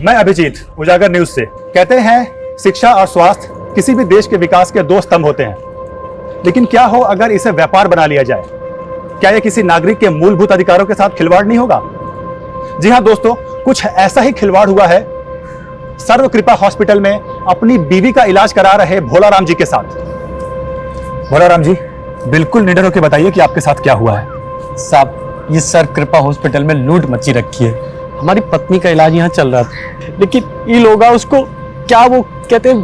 मैं अभिजीत, उजागर न्यूज से। कहते हैं शिक्षा और स्वास्थ्य किसी भी देश के विकास के दो स्तंभ होते हैं, लेकिन क्या हो अगर इसे व्यापार बना लिया जाए? क्या यह किसी नागरिक के मूलभूत अधिकारों के साथ खिलवाड़ नहीं होगा? जी हां दोस्तों, कुछ ऐसा ही खिलवाड़ हुआ है सर्व कृपा हॉस्पिटल में अपनी बीवी का इलाज करा रहे भोलाराम जी के साथ। भोलाराम जी, बिल्कुल निडर होकर बताइए कि आपके साथ क्या हुआ है। साहब, ये सर्व कृपा हॉस्पिटल में लूट मची रखी है। हमारी पत्नी का इलाज यहाँ चल रहा था, लेकिन ये लोग उसको क्या वो कहते हैं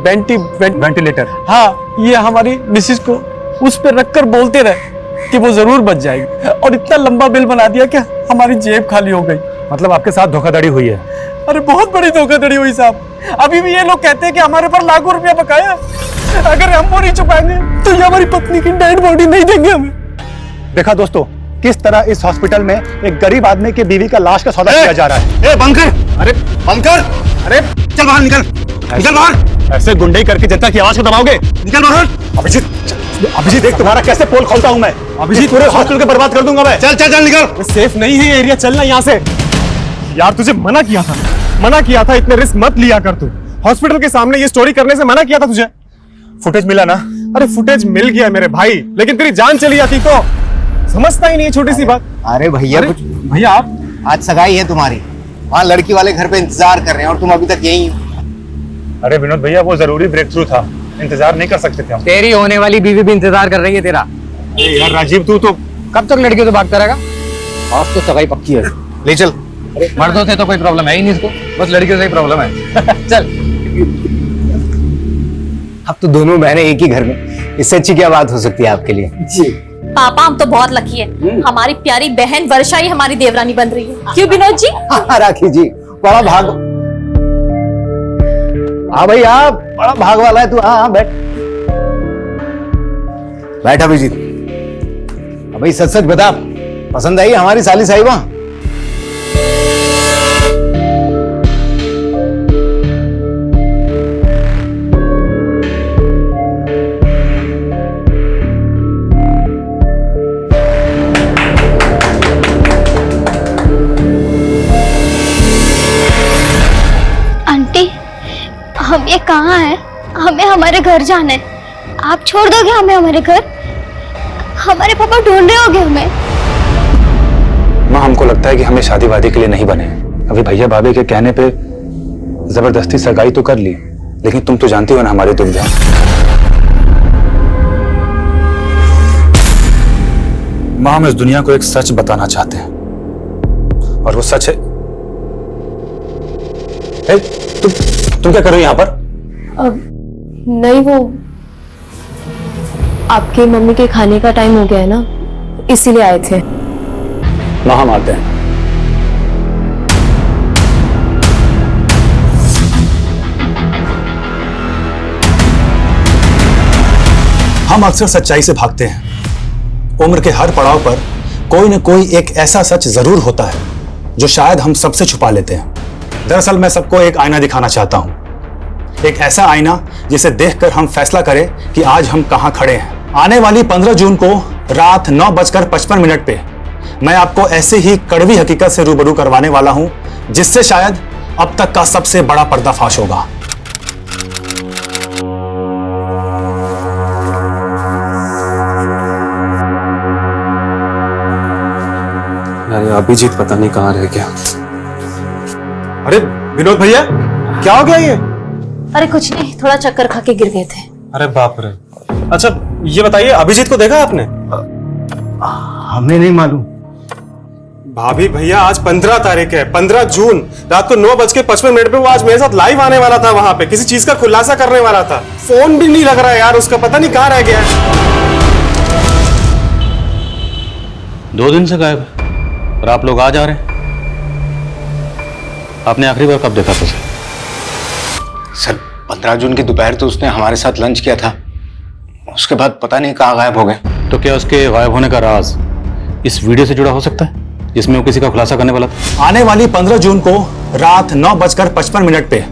वेंटिलेटर। हाँ, ये हमारी मिसिस को उस पर रखकर बोलते रहे कि वो जरूर बच जाएगी, और इतना लंबा बिल बना दिया कि हमारी जेब खाली हो गई। मतलब आपके साथ धोखाधड़ी हुई है? अरे बहुत बड़ी धोखाधड़ी हुई साहब। अभी भी ये लोग कहते हैं कि हमारे पर लाखों रुपया बकाया, अगर हम वो नहीं चुकाएंगे तो ये हमारी पत्नी की डेड बॉडी नहीं देंगे हमें। देखा दोस्तों, किस तरह इस हॉस्पिटल में एक गरीब आदमी की बीवी का लाश का सौदा किया जा रहा है। बंद कर! अरे बंद कर! अरे चल बाहर निकल बाहर! ऐसे गुंडे करके जनता की आवाज को दबाओगे? निकल बाहर! अभिजीत देख तुम्हारा कैसे पोल खोलता हूं मैं। अभिजीत, पूरे हॉस्पिटल को बर्बाद कर दूंगा मैं। चल चल चल निकल! सेफ नहीं है ये एरिया, चलना यहाँ से। यार तुझे मना किया था, इतने रिस्क मत लिया कर। तू हॉस्पिटल के सामने ये स्टोरी करने से मना किया था तुझे। फुटेज मिला ना? अरे फुटेज मिल गया मेरे भाई, लेकिन तेरी जान चली जाती तो। समझता ही नहीं छोटी सी बात। अरे भैया, कुछ भैया आप आज सगाई है तुम्हारी, वहाँ लड़की वाले घर पे इंतजार कर रहे हैं और तुम अभी तक यही हो। अरे विनोद भैया, वो जरूरी ब्रेक थ्रू था, इंतजार नहीं कर सकते थे हम। तेरी होने वाली बीवी भी इंतजार कर रही है तेरा। यार राजीव, तू तो कब तक लड़कियों से भागता रहेगा? आज तो सगाई पक्की है। ले चल। मर्दों से तो कोई प्रॉब्लम है ही नहीं इसको, बस लड़कियों से ही प्रॉब्लम है। चल। अब तो दोनों बहनें एक ही घर में, इससे अच्छी क्या बात हो सकती है आपके लिए? जी पापा, हम तो बहुत लकी है, हमारी प्यारी बहन वर्षा ही हमारी देवरानी बन रही है। क्यों विनोद जी? हाँ राखी जी, बड़ा भाग। हाँ भाई, आप बड़ा भाग वाला है तू। हाँ बैठ बैठ अभिजीत। भाई सच सच बता, पसंद आई हमारी साली साहिबा? हम ये कहाँ है? हमें हमारे घर जाना है। आप छोड़ दोगे हमें हमारे घर? हमारे पापा ढूंढ रहे होंगे हमें। माँ, हमको लगता है कि हमें शादी वादी के लिए नहीं बने। अभी भैया भाभी के कहने पे जबरदस्ती सगाई तो कर ली, लेकिन तुम तो जानती हो ना हमारी दुविधा। माँ, हम इस दुनिया को एक सच बताना चाहते हैं, और वो सच है। तुम क्या कर रही हो यहाँ पर? नहीं, वो आपकी मम्मी के खाने का टाइम हो गया है ना, इसीलिए आए थे। माँ, हम आते हैं। हम अक्सर सच्चाई से भागते हैं। उम्र के हर पड़ाव पर कोई न कोई एक ऐसा सच जरूर होता है जो शायद हम सबसे छुपा लेते हैं। दरअसल मैं सबको एक आईना दिखाना चाहता हूं, एक ऐसा आईना जिसे देखकर हम फैसला करें कि आज हम कहां खड़े हैं। आने वाली 15 जून को रात 9:55 पे मैं आपको ऐसे ही कड़वी हकीकत से रूबरू करवाने वाला हूं, जिससे शायद अब तक का सबसे बड़ा पर्दाफाश होगा। अरे अभिजीत पता नहीं कहाँ रह गया। अरे विनोद भैया, क्या हो गया ये? अरे कुछ नहीं, थोड़ा चक्कर खा के गिर गए थे। अरे बाप रे। अच्छा ये बताइए, अभिजीत को देखा आपने? हमें नहीं मालूम। भाभी भैया, आज 15 तारीख है, 15 जून रात को 9:55 पे वो आज मेरे साथ लाइव आने वाला था, वहां पे किसी चीज का खुलासा करने वाला था। फोन भी नहीं लग रहा है यार उसका, पता नहीं कहाँ रह गया है। 2 दिन से गायब है और आप लोग आज आ रहे हैं। आपने आखिरी बार कब देखा था उसे? सर 15 जून की दोपहर तो उसने हमारे साथ लंच किया था, उसके बाद पता नहीं कहाँ गायब हो गए। तो क्या उसके गायब होने का राज इस वीडियो से जुड़ा हो सकता है जिसमें वो किसी का खुलासा करने वाला था? आने वाली 15 जून को रात 9:55 पे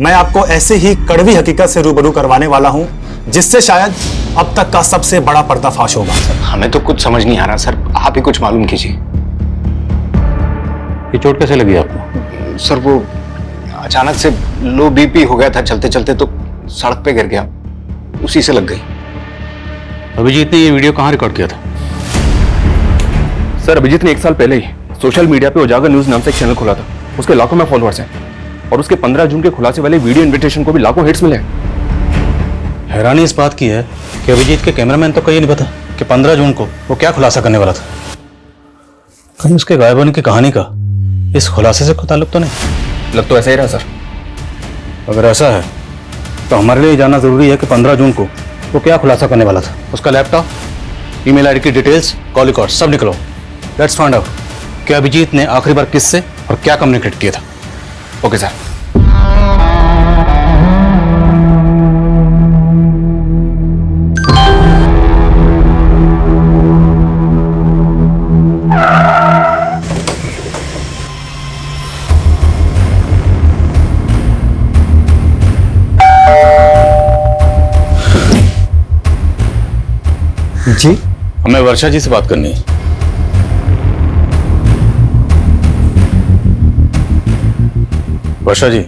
मैं आपको ऐसे ही कड़वी हकीकत से रूबरू करवाने वाला हूं, जिससे शायद अब तक का सबसे बड़ा पर्दाफाश होगा। हमें तो कुछ समझ नहीं आ रहा सर, आप ही कुछ मालूम कीजिए। ये चोट कैसे लगी आपको? सर वो अचानक से लो बीपी हो गया था चलते चलते, तो सड़क पे गिर गया, उसी से लग गई। अभिजीत ने ये वीडियो कहाँ रिकॉर्ड किया था? सर अभिजीत ने 1 साल पहले ही सोशल मीडिया पे उजागर न्यूज नाम से एक चैनल खोला था। उसके लाखों में फॉलोअर्स हैं और उसके 15 जून के खुलासे वाले वीडियो इनविटेशन को भी लाखों हिट्स मिले। हैरानी इस बात की है कि अभिजीत के कैमरामैन तो कहीं नहीं पता कि 15 जून को वो क्या खुलासा करने वाला था। कहीं उसके गायब होने की कहानी का इस खुलासे से कोई ताल्लुक तो नहीं? लग तो ऐसा ही रहा सर। अगर ऐसा है तो हमारे लिए जानना जरूरी है कि 15 जून को वो क्या खुलासा करने वाला था। उसका लैपटॉप, ईमेल आईडी की डिटेल्स, कॉल रिकॉर्ड सब निकलो। लेट्स फाइंड आउट कि अभिजीत ने आखिरी बार किससे और क्या कम्युनिकेट किया था। Okay sir. जी, हमें वर्षा जी से बात करनी है। वर्षा जी,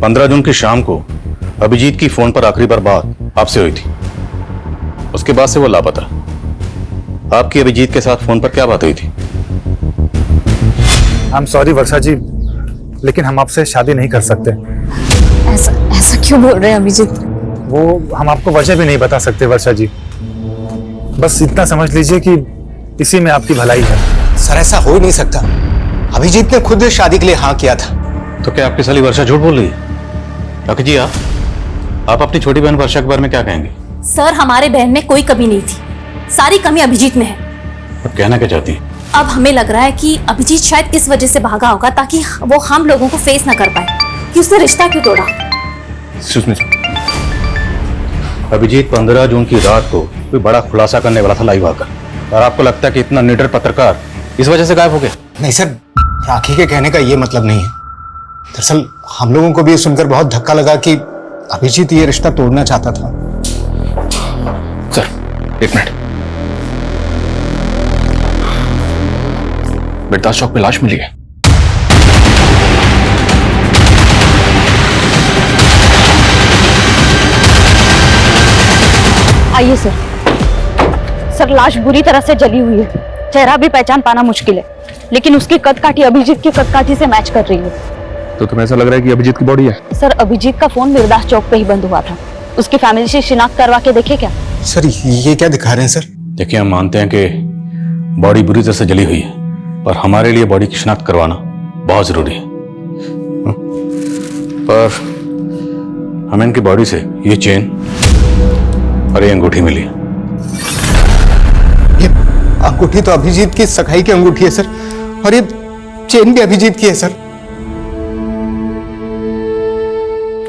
15 जून की शाम को अभिजीत की फोन पर आखिरी बार बात आपसे हुई थी। उसके बाद से वो लापता। आपकी अभिजीत के साथ फोन पर क्या बात हुई थी? आई एम सॉरी वर्षा जी, लेकिन हम आपसे शादी नहीं कर सकते। ऐसा क्यों बोल रहे हैं अभिजीत? वो हम आपको वजह भी नहीं बता सकते वर्षा जी। बस इतना समझ लीजिए कि इसी में आपकी भलाई है। सर ऐसा हो ही नहीं सकता, अभिजीत ने खुद शादी के लिए हाँ किया था। तो क्या आपकी साली वर्षा झूठ बोल रही है? राखी जी, आप अपनी छोटी बहन वर्षा के बारे में क्या कहेंगे? सर हमारे बहन में कोई कमी नहीं थी, सारी कमी अभिजीत में है। अब कहना क्या चाहती हैं? अब हमें लग रहा है कि अभिजीत शायद इस वजह से भागा होगा ताकि वो हम लोगों को फेस ना कर पाए कि उसने रिश्ता क्यों तोड़ा। अभिजीत 15 जून की रात को कोई बड़ा खुलासा करने वाला था लाइव आकर, और आपको लगता है कि इतना निडर पत्रकार इस वजह से गायब हो गया? नहीं सर, राखी के कहने का ये मतलब नहीं है। दरअसल हम लोगों को भी ये सुनकर बहुत धक्का लगा कि अभिजीत ये रिश्ता तोड़ना चाहता था। Sir 1 minute. बिरदास चौक पे लाश मिली है। आइए सर। सर लाश बुरी तरह से जली हुई है, चेहरा भी पहचान पाना मुश्किल है, लेकिन उसकी कदकाठी अभिजीत की कदकाठी से मैच कर रही है। तो तुम्हें ऐसा लग रहा है कि अभिजीत की बॉडी है? सर अभिजीत का फोन बिरदास चौक पे ही बंद हुआ था, उसकी फैमिली से शिनाख्त करवा के देखे क्या? सर ये क्या दिखा रहे हैं सर? देखिए, हम मानते हैं कि बॉडी बुरी तरह से जली हुई है, पर हमारे लिए बॉडी की शिनाख्त करवाना बहुत जरूरी है। पर हमें इनकी बॉडी से ये चेन और ये अंगूठी मिली है। ये अंगूठी तो अभिजीत की सगाई की अंगूठी है सर, और ये चेन भी अभिजीत की है सर।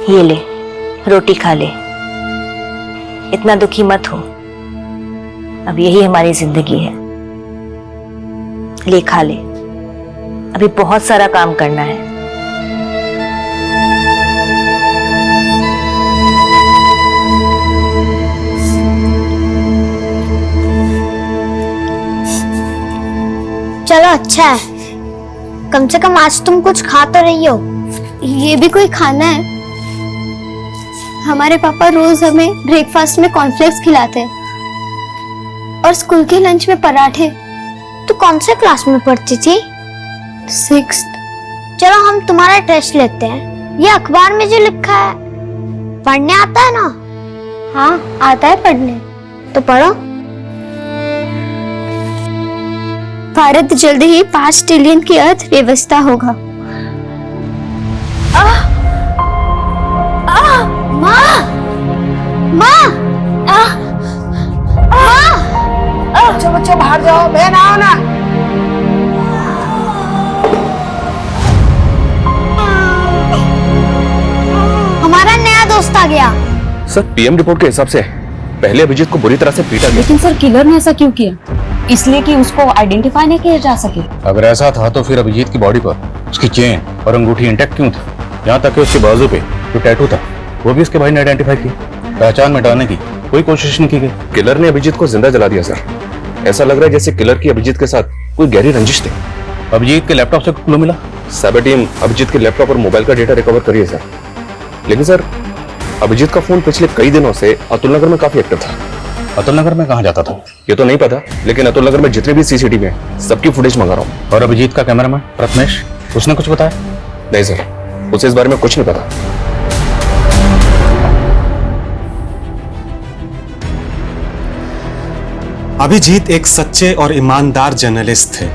ये ले, रोटी खा ले, इतना दुखी मत हो, अब यही हमारी जिंदगी है। ले खा ले, अभी बहुत सारा काम करना है। चलो अच्छा है, कम से कम आज तुम कुछ खा तो रही हो। ये भी कोई खाना है? हमारे पापा रोज हमें ब्रेकफास्ट में कॉर्नफ्लेक्स खिलाते हैं और स्कूल के लंच में पराठे। तू कौन से क्लास में पढ़ती थी? 6th। चलो हम तुम्हारा टेस्ट लेते हैं। ये अखबार में जो लिखा है पढ़ने आता है ना? हाँ आता है पढ़ने, तो पढ़ो। भारत जल्द ही 5 ट्रिलियन की अर्थव्यवस्था होगा। बच्चों बाहर जाओ, बहन आओ ना। हमारा नया दोस्त आ गया। सर पीएम रिपोर्ट के हिसाब से पहले अभिजीत को बुरी तरह से पीटा गया। लेकिन सर किलर ने ऐसा क्यों किया? इसलिए कि उसको आइडेंटिफाई नहीं किया जा सके। अगर ऐसा था तो फिर अभिजीत की बॉडी पर उसकी चेन और अंगूठी इंटैक्ट क्यों थी? यहाँ तक कि उसके बाजू पे जो टैटू था वो भी उसके भाई ने आइडेंटिफाई किया। पहचान मिटाने की कोई कोशिश नहीं की गई। किलर ने अभिजीत को जिंदा जला दिया सर। ऐसा लग रहा है जैसे किलर की अभिजीत के साथ कोई गहरी रंजिश थी। अभिजीत के लैपटॉप से क्लू मिला? साइबर टीम अभिजीत के लैपटॉप और मोबाइल का डेटा रिकवर करी है सर। लेकिन सर, अभिजीत का फोन पिछले कई दिनों से अतुल नगर में काफी एक्टिव था। अतुल नगर में कहाँ जाता था? ये तो नहीं पता, लेकिन अतुल नगर में जितने भी सीसीटीवी हैं सबकी फुटेज मंगा रहा हूँ। और अभिजीत का कैमरामैन प्रथमेश, उसने कुछ बताया? नहीं सर, उसे इस बारे में कुछ नहीं पता। अभिजीत एक सच्चे और ईमानदार जर्नलिस्ट थे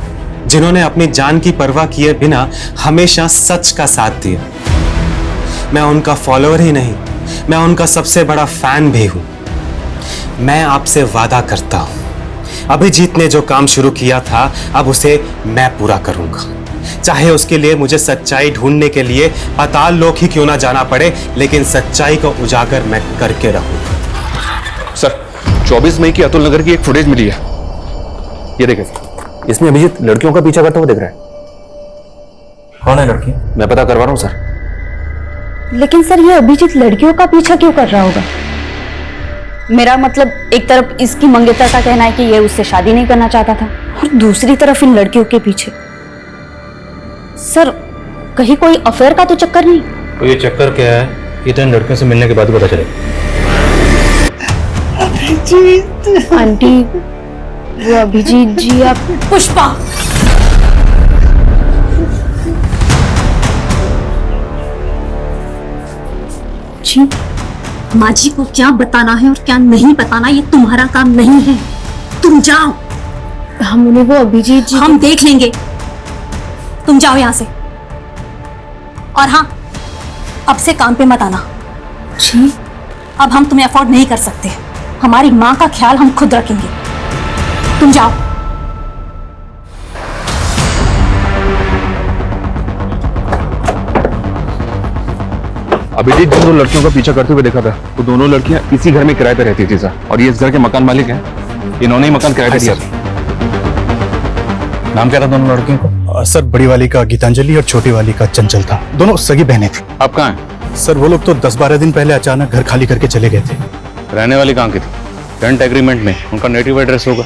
जिन्होंने अपनी जान की परवाह किए बिना हमेशा सच का साथ दिया। मैं उनका फॉलोअर ही नहीं, मैं उनका सबसे बड़ा फैन भी हूं। मैं आपसे वादा करता हूं, अभिजीत ने जो काम शुरू किया था अब उसे मैं पूरा करूंगा, चाहे उसके लिए मुझे सच्चाई ढूंढने के लिए पाताल लोक ही क्यों ना जाना पड़े, लेकिन सच्चाई को उजागर मैं करके रहूंगा। सर, 24 मई की अतुल नगर की एक फुटेज मिली है, ये देखें सर। इसमें अभिजीत लड़कियों का पीछा करता हुआ दिख रहा है। कौन है लड़की? मैं पता करवा रहा हूँ सर। लेकिन सर ये अभिजीत लड़कियों का पीछा क्यों कर रहा होगा? मेरा मतलब, एक तरफ इसकी मंगेतर का कहना है कि ये उससे शादी नहीं करना चाहता था, और दूसरी तरफ इन लड़कियों के पीछे। सर, कहीं कोई अफेयर का तो चक्कर नहीं? तो ये चक्कर क्या है, ये तो इन लड़कियों से मिलने के बाद ही पता चलेगा। अभिजीत आंटी, वो अभिजीत जी आप। पुष्पा, जी माँ जी को क्या बताना है और क्या नहीं बताना ये तुम्हारा काम नहीं है। तुम जाओ। हम उन्हें वो अभिजीत जी हम देख लेंगे, तुम जाओ यहाँ से। और हाँ, अब से काम पे मत आना। जी अब हम तुम्हें अफोर्ड नहीं कर सकते, हमारी माँ का ख्याल हम खुद रखेंगे। तुम जाओ। अभिजीत जिन दो लड़कियों का पीछा करते हुए देखा था, वो दोनों लड़कियां इसी घर में किराए पे रहती थी सर, और ये इस घर के मकान मालिक हैं। इन्होंने ही मकान किराए पे दिया था। नाम क्या था दोनों लड़कियों का? सर, बड़ी वाली का गीतांजलि और छोटी वाली का चंचल था। दोनों सगी बहनें थी। आप कहाँ हैं? सर, वो लोग तो 10-12 दिन पहले अचानक घर खाली करके चले गए थे। रहने वाली कहाँ की थी? रेंट एग्रीमेंट में उनका नेटिव एड्रेस होगा।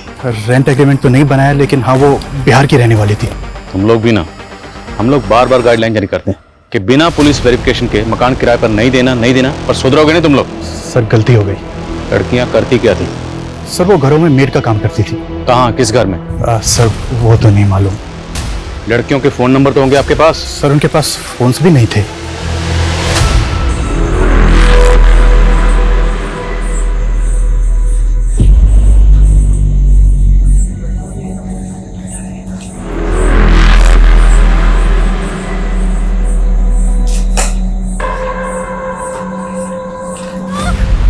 रेंट एग्रीमेंट तो नहीं बनाया, लेकिन हाँ वो बिहार की रहने वाली थी। तुम लोग भी ना, हम लोग बार बार गाइडलाइन जारी करते हैं कि बिना पुलिस वेरिफिकेशन के मकान किराए पर नहीं देना, पर सुधरोगे नहीं तुम लोग। सर, गलती हो गई। लड़कियां करती क्या थी? सर, वो घरों में मेड का काम करती थी। कहाँ, किस घर में? सर, वो तो नहीं मालूम। लड़कियों के फोन नंबर तो होंगे आपके पास? सर, उनके पास फोन्स भी नहीं थे।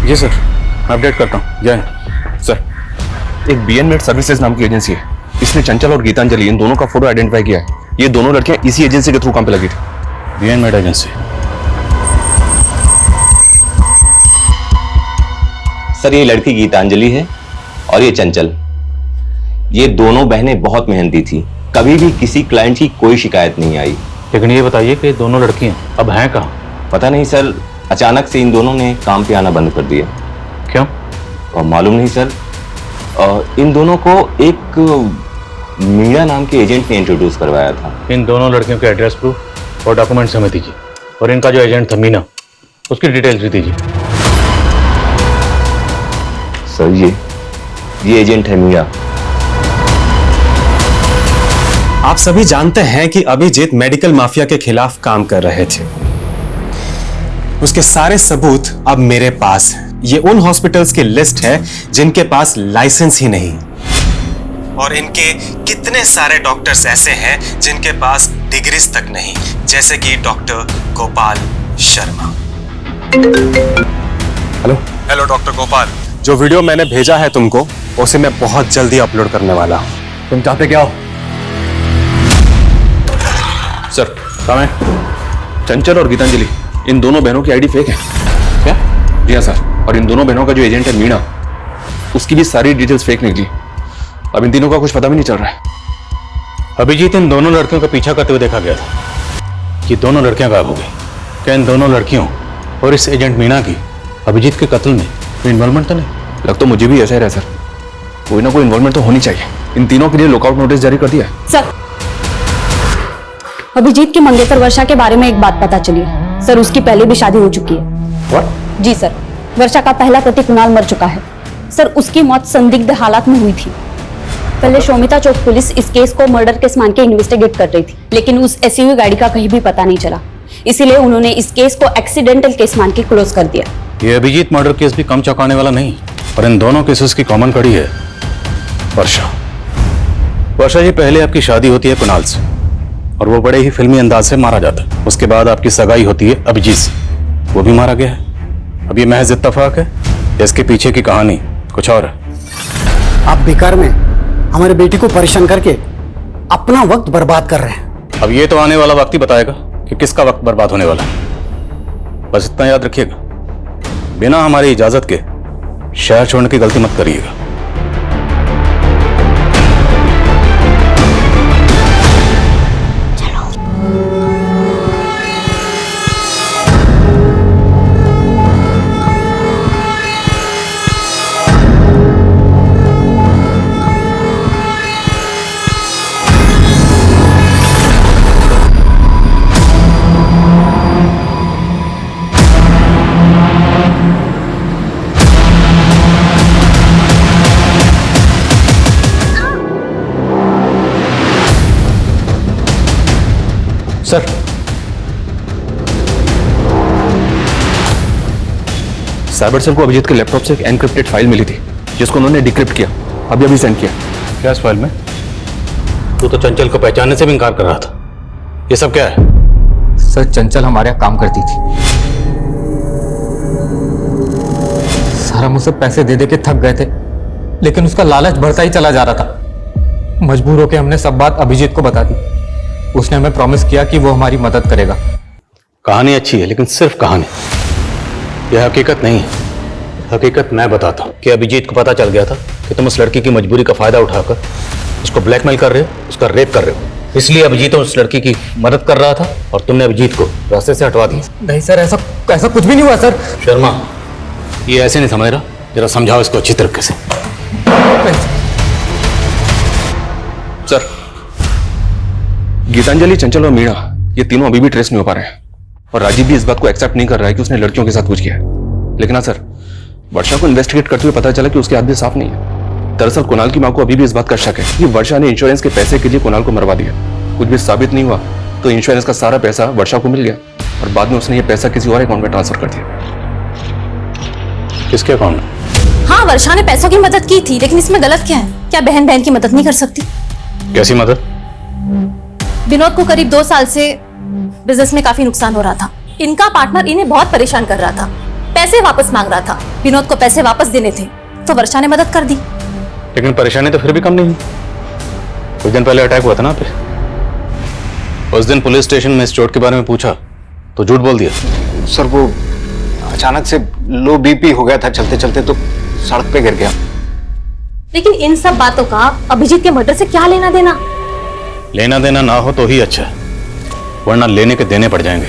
जी सर, मैं अपडेट करता हूँ। जय हिंद। सर, एक बीएन सर्विसेज नाम की एजेंसी है, इसने चंचल और गीतांजलि इन दोनों का फोटो आइडेंटिफाई किया है। ये दोनों लड़कियां इसी एजेंसी के थ्रू काम पे लगी थी। BN agency? सर, ये लड़की गीतांजलि है और ये चंचल। ये दोनों बहनें बहुत मेहनती थी, कभी भी किसी क्लाइंट की कोई शिकायत नहीं आई। लेकिन ये बताइए कि दोनों लड़कियां अब हैं कहाँ? पता नहीं सर, अचानक से इन दोनों ने काम पे आना बंद कर दिया। क्यों? और मालूम नहीं सर। इन दोनों को एक मीरा नाम के एजेंट ने इंट्रोड्यूस करवाया था। इन दोनों लड़कियों के एड्रेस प्रूफ और डॉक्यूमेंट्स हमें दीजिए, और इनका जो एजेंट था मीना, उसकी डिटेल्स भी दीजिए। सर, ये एजेंट है मीरा। आप सभी जानते हैं कि अभिजीत मेडिकल माफिया के खिलाफ काम कर रहे थे। उसके सारे सबूत अब मेरे पास हैं। ये उन हॉस्पिटल्स की लिस्ट है जिनके पास लाइसेंस ही नहीं, और इनके कितने सारे डॉक्टर्स ऐसे हैं जिनके पास डिग्रीज तक नहीं, जैसे कि doctor Gopal Sharma. Hello doctor Gopal, जो वीडियो मैंने भेजा है तुमको, उसे मैं बहुत जल्दी अपलोड करने वाला हूं। तुम चाहते क्या हो? सर, कहाँ है? चंचल और गीतांजलि, इन दोनों बहनों की आईडी फेक है। क्या? जी हाँ सर, और इन दोनों बहनों का जो एजेंट है मीना, उसकी भी सारी डिटेल्स फेक निकली। अब इन तीनों का कुछ पता भी नहीं चल रहा है। अभिजीत इन दोनों लड़कियों का पीछा करते हुए देखा गया था। ये दोनों लड़कियां गायब हो गई। क्या इन दोनों लड़कियों और इस एजेंट मीना की अभिजीत के कत्ल में इन्वॉल्वमेंट तो नहीं? लग तो मुझे भी ऐसा ही रहा सर, कोई ना कोई इन्वॉल्वमेंट तो होनी चाहिए। इन तीनों के लिए लुकआउट नोटिस जारी कर दिया है। सर, अभिजीत की मंगेतर वर्षा के बारे में एक बात पता चली है सर, उसकी पहले भी शादी हो चुकी है। What? जी सर, वर्षा का पहला पति कुणाल मर चुका है सर। उसकी मौत संदिग्ध हालात में हुई थी। पहले शोमिता चौक पुलिस इस केस को मर्डर केस मान के इन्वेस्टिगेट कर रही थी, लेकिन उस एसयूवी गाड़ी का कहीं भी पता नहीं चला, इसीलिए उन्होंने इस केस को एक्सीडेंटल केस मान के क्लोज कर दिया। ये अभिजीत मर्डर केस भी कम चौंकाने वाला नहीं, और इन दोनों केसेस की कॉमन कड़ी है वर्षा। वर्षा जी, पहले आपकी शादी होती है कुणाल से और वो बड़े ही फिल्मी अंदाज से मारा जाता है। उसके बाद आपकी सगाई होती है अभिजीत से, वो भी मारा गया है। अब ये महज इत्तेफाक है, इसके पीछे की कहानी कुछ और है। आप बेकार में हमारे बेटी को परेशान करके अपना वक्त बर्बाद कर रहे हैं। अब ये तो आने वाला वक्त ही बताएगा कि किसका वक्त बर्बाद होने वाला है। बस इतना याद रखिएगा, बिना हमारी इजाजत के शहर छोड़ने की गलती मत करिएगा। सर, साइबर सेल को अभिजीत के लैपटॉप से एक एनक्रिप्टेड फाइल मिली थी, जिसको उन्होंने डिक्रिप्ट किया, अभी सेंड किया। क्या इस फाइल में? तू तो चंचल को पहचानने से भी इनकार कर रहा था। ये सब क्या है? सर, चंचल हमारे यहाँ काम करती थी सर। हम उसे पैसे दे दे के थक गए थे, लेकिन उसका लालच बढ़ता ही चला जा रहा था। मजबूर होकर हमने सब बात अभिजीत को बता दी। उसने हमें प्रॉमिस किया कि वो हमारी मदद करेगा। कहानी अच्छी है, लेकिन सिर्फ कहानी, यह हकीकत नहीं है। हकीकत मैं बताता हूँ कि अभिजीत को पता चल गया था कि तुम उस लड़की की मजबूरी का फायदा उठाकर उसको ब्लैकमेल कर रहे हो, उसका रेप कर रहे हो। इसलिए अभिजीत उस लड़की की मदद कर रहा था और तुमने अभिजीत को रास्ते से हटवा दिया। नहीं सर, ऐसा कुछ भी नहीं हुआ सर। शर्मा, ये ऐसे नहीं समझ रहा, जरा समझाओ इसको अच्छी तरीके से। सर, गीतांजलि, चंचल और मीणा, ये तीनों अभी भी ट्रेस नहीं हो पा रहे हैं, और राजीव भी इस बात को एक्सेप्ट नहीं कर रहा है कि उसने लड़कियों के साथ कुछ किया है। लेकिन हाँ सर, वर्षा को इन्वेस्टिगेट करते हुए पता चला कि उसके हाथ भी साफ नहीं है। दरअसल कुणाल की मां को अभी भी इस बात का शक है कि वर्षा ने इंश्योरेंस के पैसे के लिए कुणाल को मरवा दिया। कुछ भी साबित नहीं हुआ तो इंश्योरेंस का सारा पैसा वर्षा को मिल गया, और बाद में उसने ये पैसा किसी और अकाउंट में ट्रांसफर कर दिया। किसके अकाउंट में? हाँ, वर्षा ने पैसों की मदद की थी, लेकिन इसमें गलत क्या है? क्या बहन बहन की मदद नहीं कर सकती? कैसी मदद? विनोद को करीब 2 साल से बिजनेस में काफी नुकसान हो रहा था। इनका पार्टनर इन्हें बहुत परेशान कर रहा था, पैसे वापस मांग रहा था। विनोद को पैसे वापस देने थे तो वर्षा ने मदद कर दी। लेकिन परेशानी तो फिर भी कम नहीं हुई। कुछ दिन पहले अटैक हुआ था ना पे। उस दिन पुलिस स्टेशन में इस चोट के बारे में पूछा तो झूठ बोल दिया। सर, वो अचानक से लो बीपी हो गया था, चलते चलते तो सड़क पे गिर गया। लेकिन इन सब बातों का अभिजीत के मर्डर से क्या लेना देना? लेना देना ना हो तो ही अच्छा है, वरना लेने के देने पड़ जाएंगे।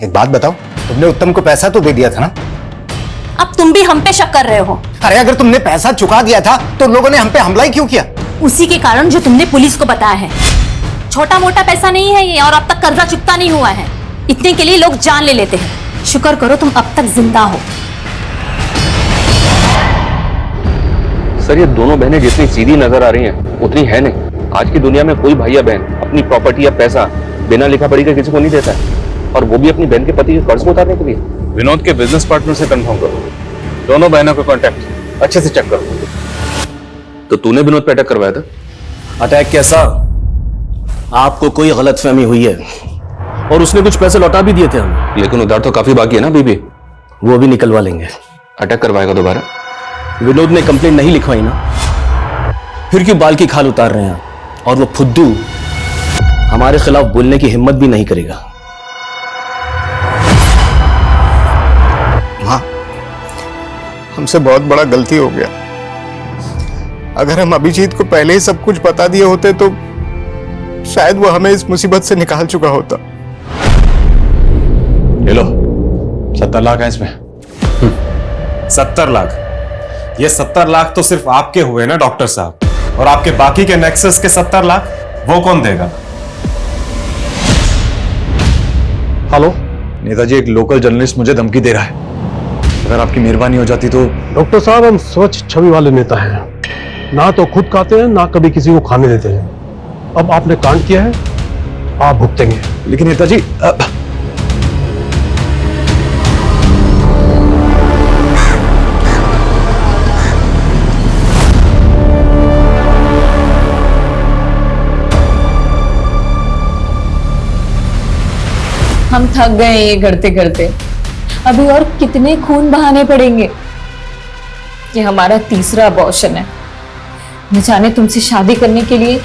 एक बात बताओ, तुमने उत्तम को पैसा तो दे दिया था ना? अब तुम भी हम पे शक कर रहे हो। अरे अगर तुमने पैसा चुका दिया था तो लोगों ने हम पे हमला ही क्यों किया? उसी के कारण जो तुमने पुलिस को बताया है। छोटा मोटा पैसा नहीं है ये, और अब तक कर्जा चुकता नहीं हुआ है। इतने के लिए लोग जान ले लेते हैं। शुक्र करो तुम अब तक जिंदा हो। सर, ये दोनों बहनें जितनी सीधी नजर आ रही हैं उतनी है नहीं। आज की दुनिया में कोई भाई या बहन अपनी प्रॉपर्टी या पैसा बिना लिखा पढ़ी के किसी को नहीं देता है, और वो भी अपनी बहन के पति के कर्ज को उतारने के लिए। विनोद के बिजनेस पार्टनर से कंफर्म करो, दोनों बहनों का कांटेक्ट अच्छे से चेक करो। तो तूने विनोद पे अटैक करवाया था? अटैक कैसा? आपको कोई गलतफहमी हुई है, और उसने कुछ पैसे लौटा भी दिए थे हमें। लेकिन उधार तो काफी बाकी है ना बीबी। वो भी निकलवा लेंगे। अटैक करवाएगा दोबारा? विनोद ने कंप्लेंट नहीं लिखवाई ना, फिर क्यों बाल की खाल उतार रहे हैं? और वो फुद्दू हमारे खिलाफ बोलने की हिम्मत भी नहीं करेगा। हाँ, हमसे बहुत बड़ा गलती हो गया। अगर हम अभिजीत को पहले ही सब कुछ बता दिए होते तो शायद वो हमें इस मुसीबत से निकाल चुका होता। ले लो, 70 लाख है इसमें। 70 लाख? ये 70 लाख तो सिर्फ आपके हुए ना डॉक्टर साहब, और आपके बाकी के नेक्सस के 70 लाख वो कौन देगा? हेलो नेताजी, एक लोकल जर्नलिस्ट मुझे धमकी दे रहा है। अगर आपकी मेहरबानी हो जाती तो। डॉक्टर साहब, हम स्वच्छ छवि वाले नेता हैं, ना तो खुद खाते हैं ना कभी किसी को खाने देते हैं। अब आपने कांड किया है, आप भुगतेंगे। लेकिन नेताजी हम थक गए ये करते करते। अभी और कितने खून बहाने पड़ेंगे? ये हमारा तीसरा अबॉर्शन है। न जाने तुमसे शादी करने के लिए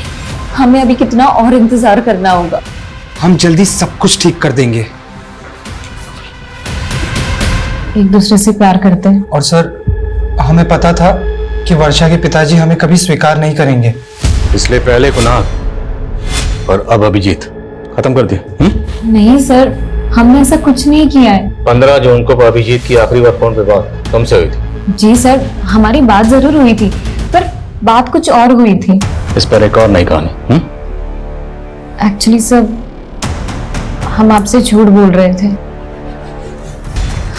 हमें अभी कितना और इंतजार करना होगा। हम जल्दी सब कुछ ठीक कर देंगे। एक दूसरे से प्यार करते हैं। और सर, हमें पता था कि वर्षा के पिताजी हमें कभी स्वीकार नहीं करेंगे, इसलिए पहले कुणाल और अब अभिजीत खत्म कर दिया। नहीं सर, हमने ऐसा कुछ नहीं किया है। 15 जून को अभिजीत की आखिरी बार फोन पे बात तुमसे हुई थी? जी सर, हमारी बात जरूर हुई थी, पर बात कुछ और हुई थी। इस पर एक और नई कहानी। एक्चुअली सर, हम आपसे झूठ बोल रहे थे।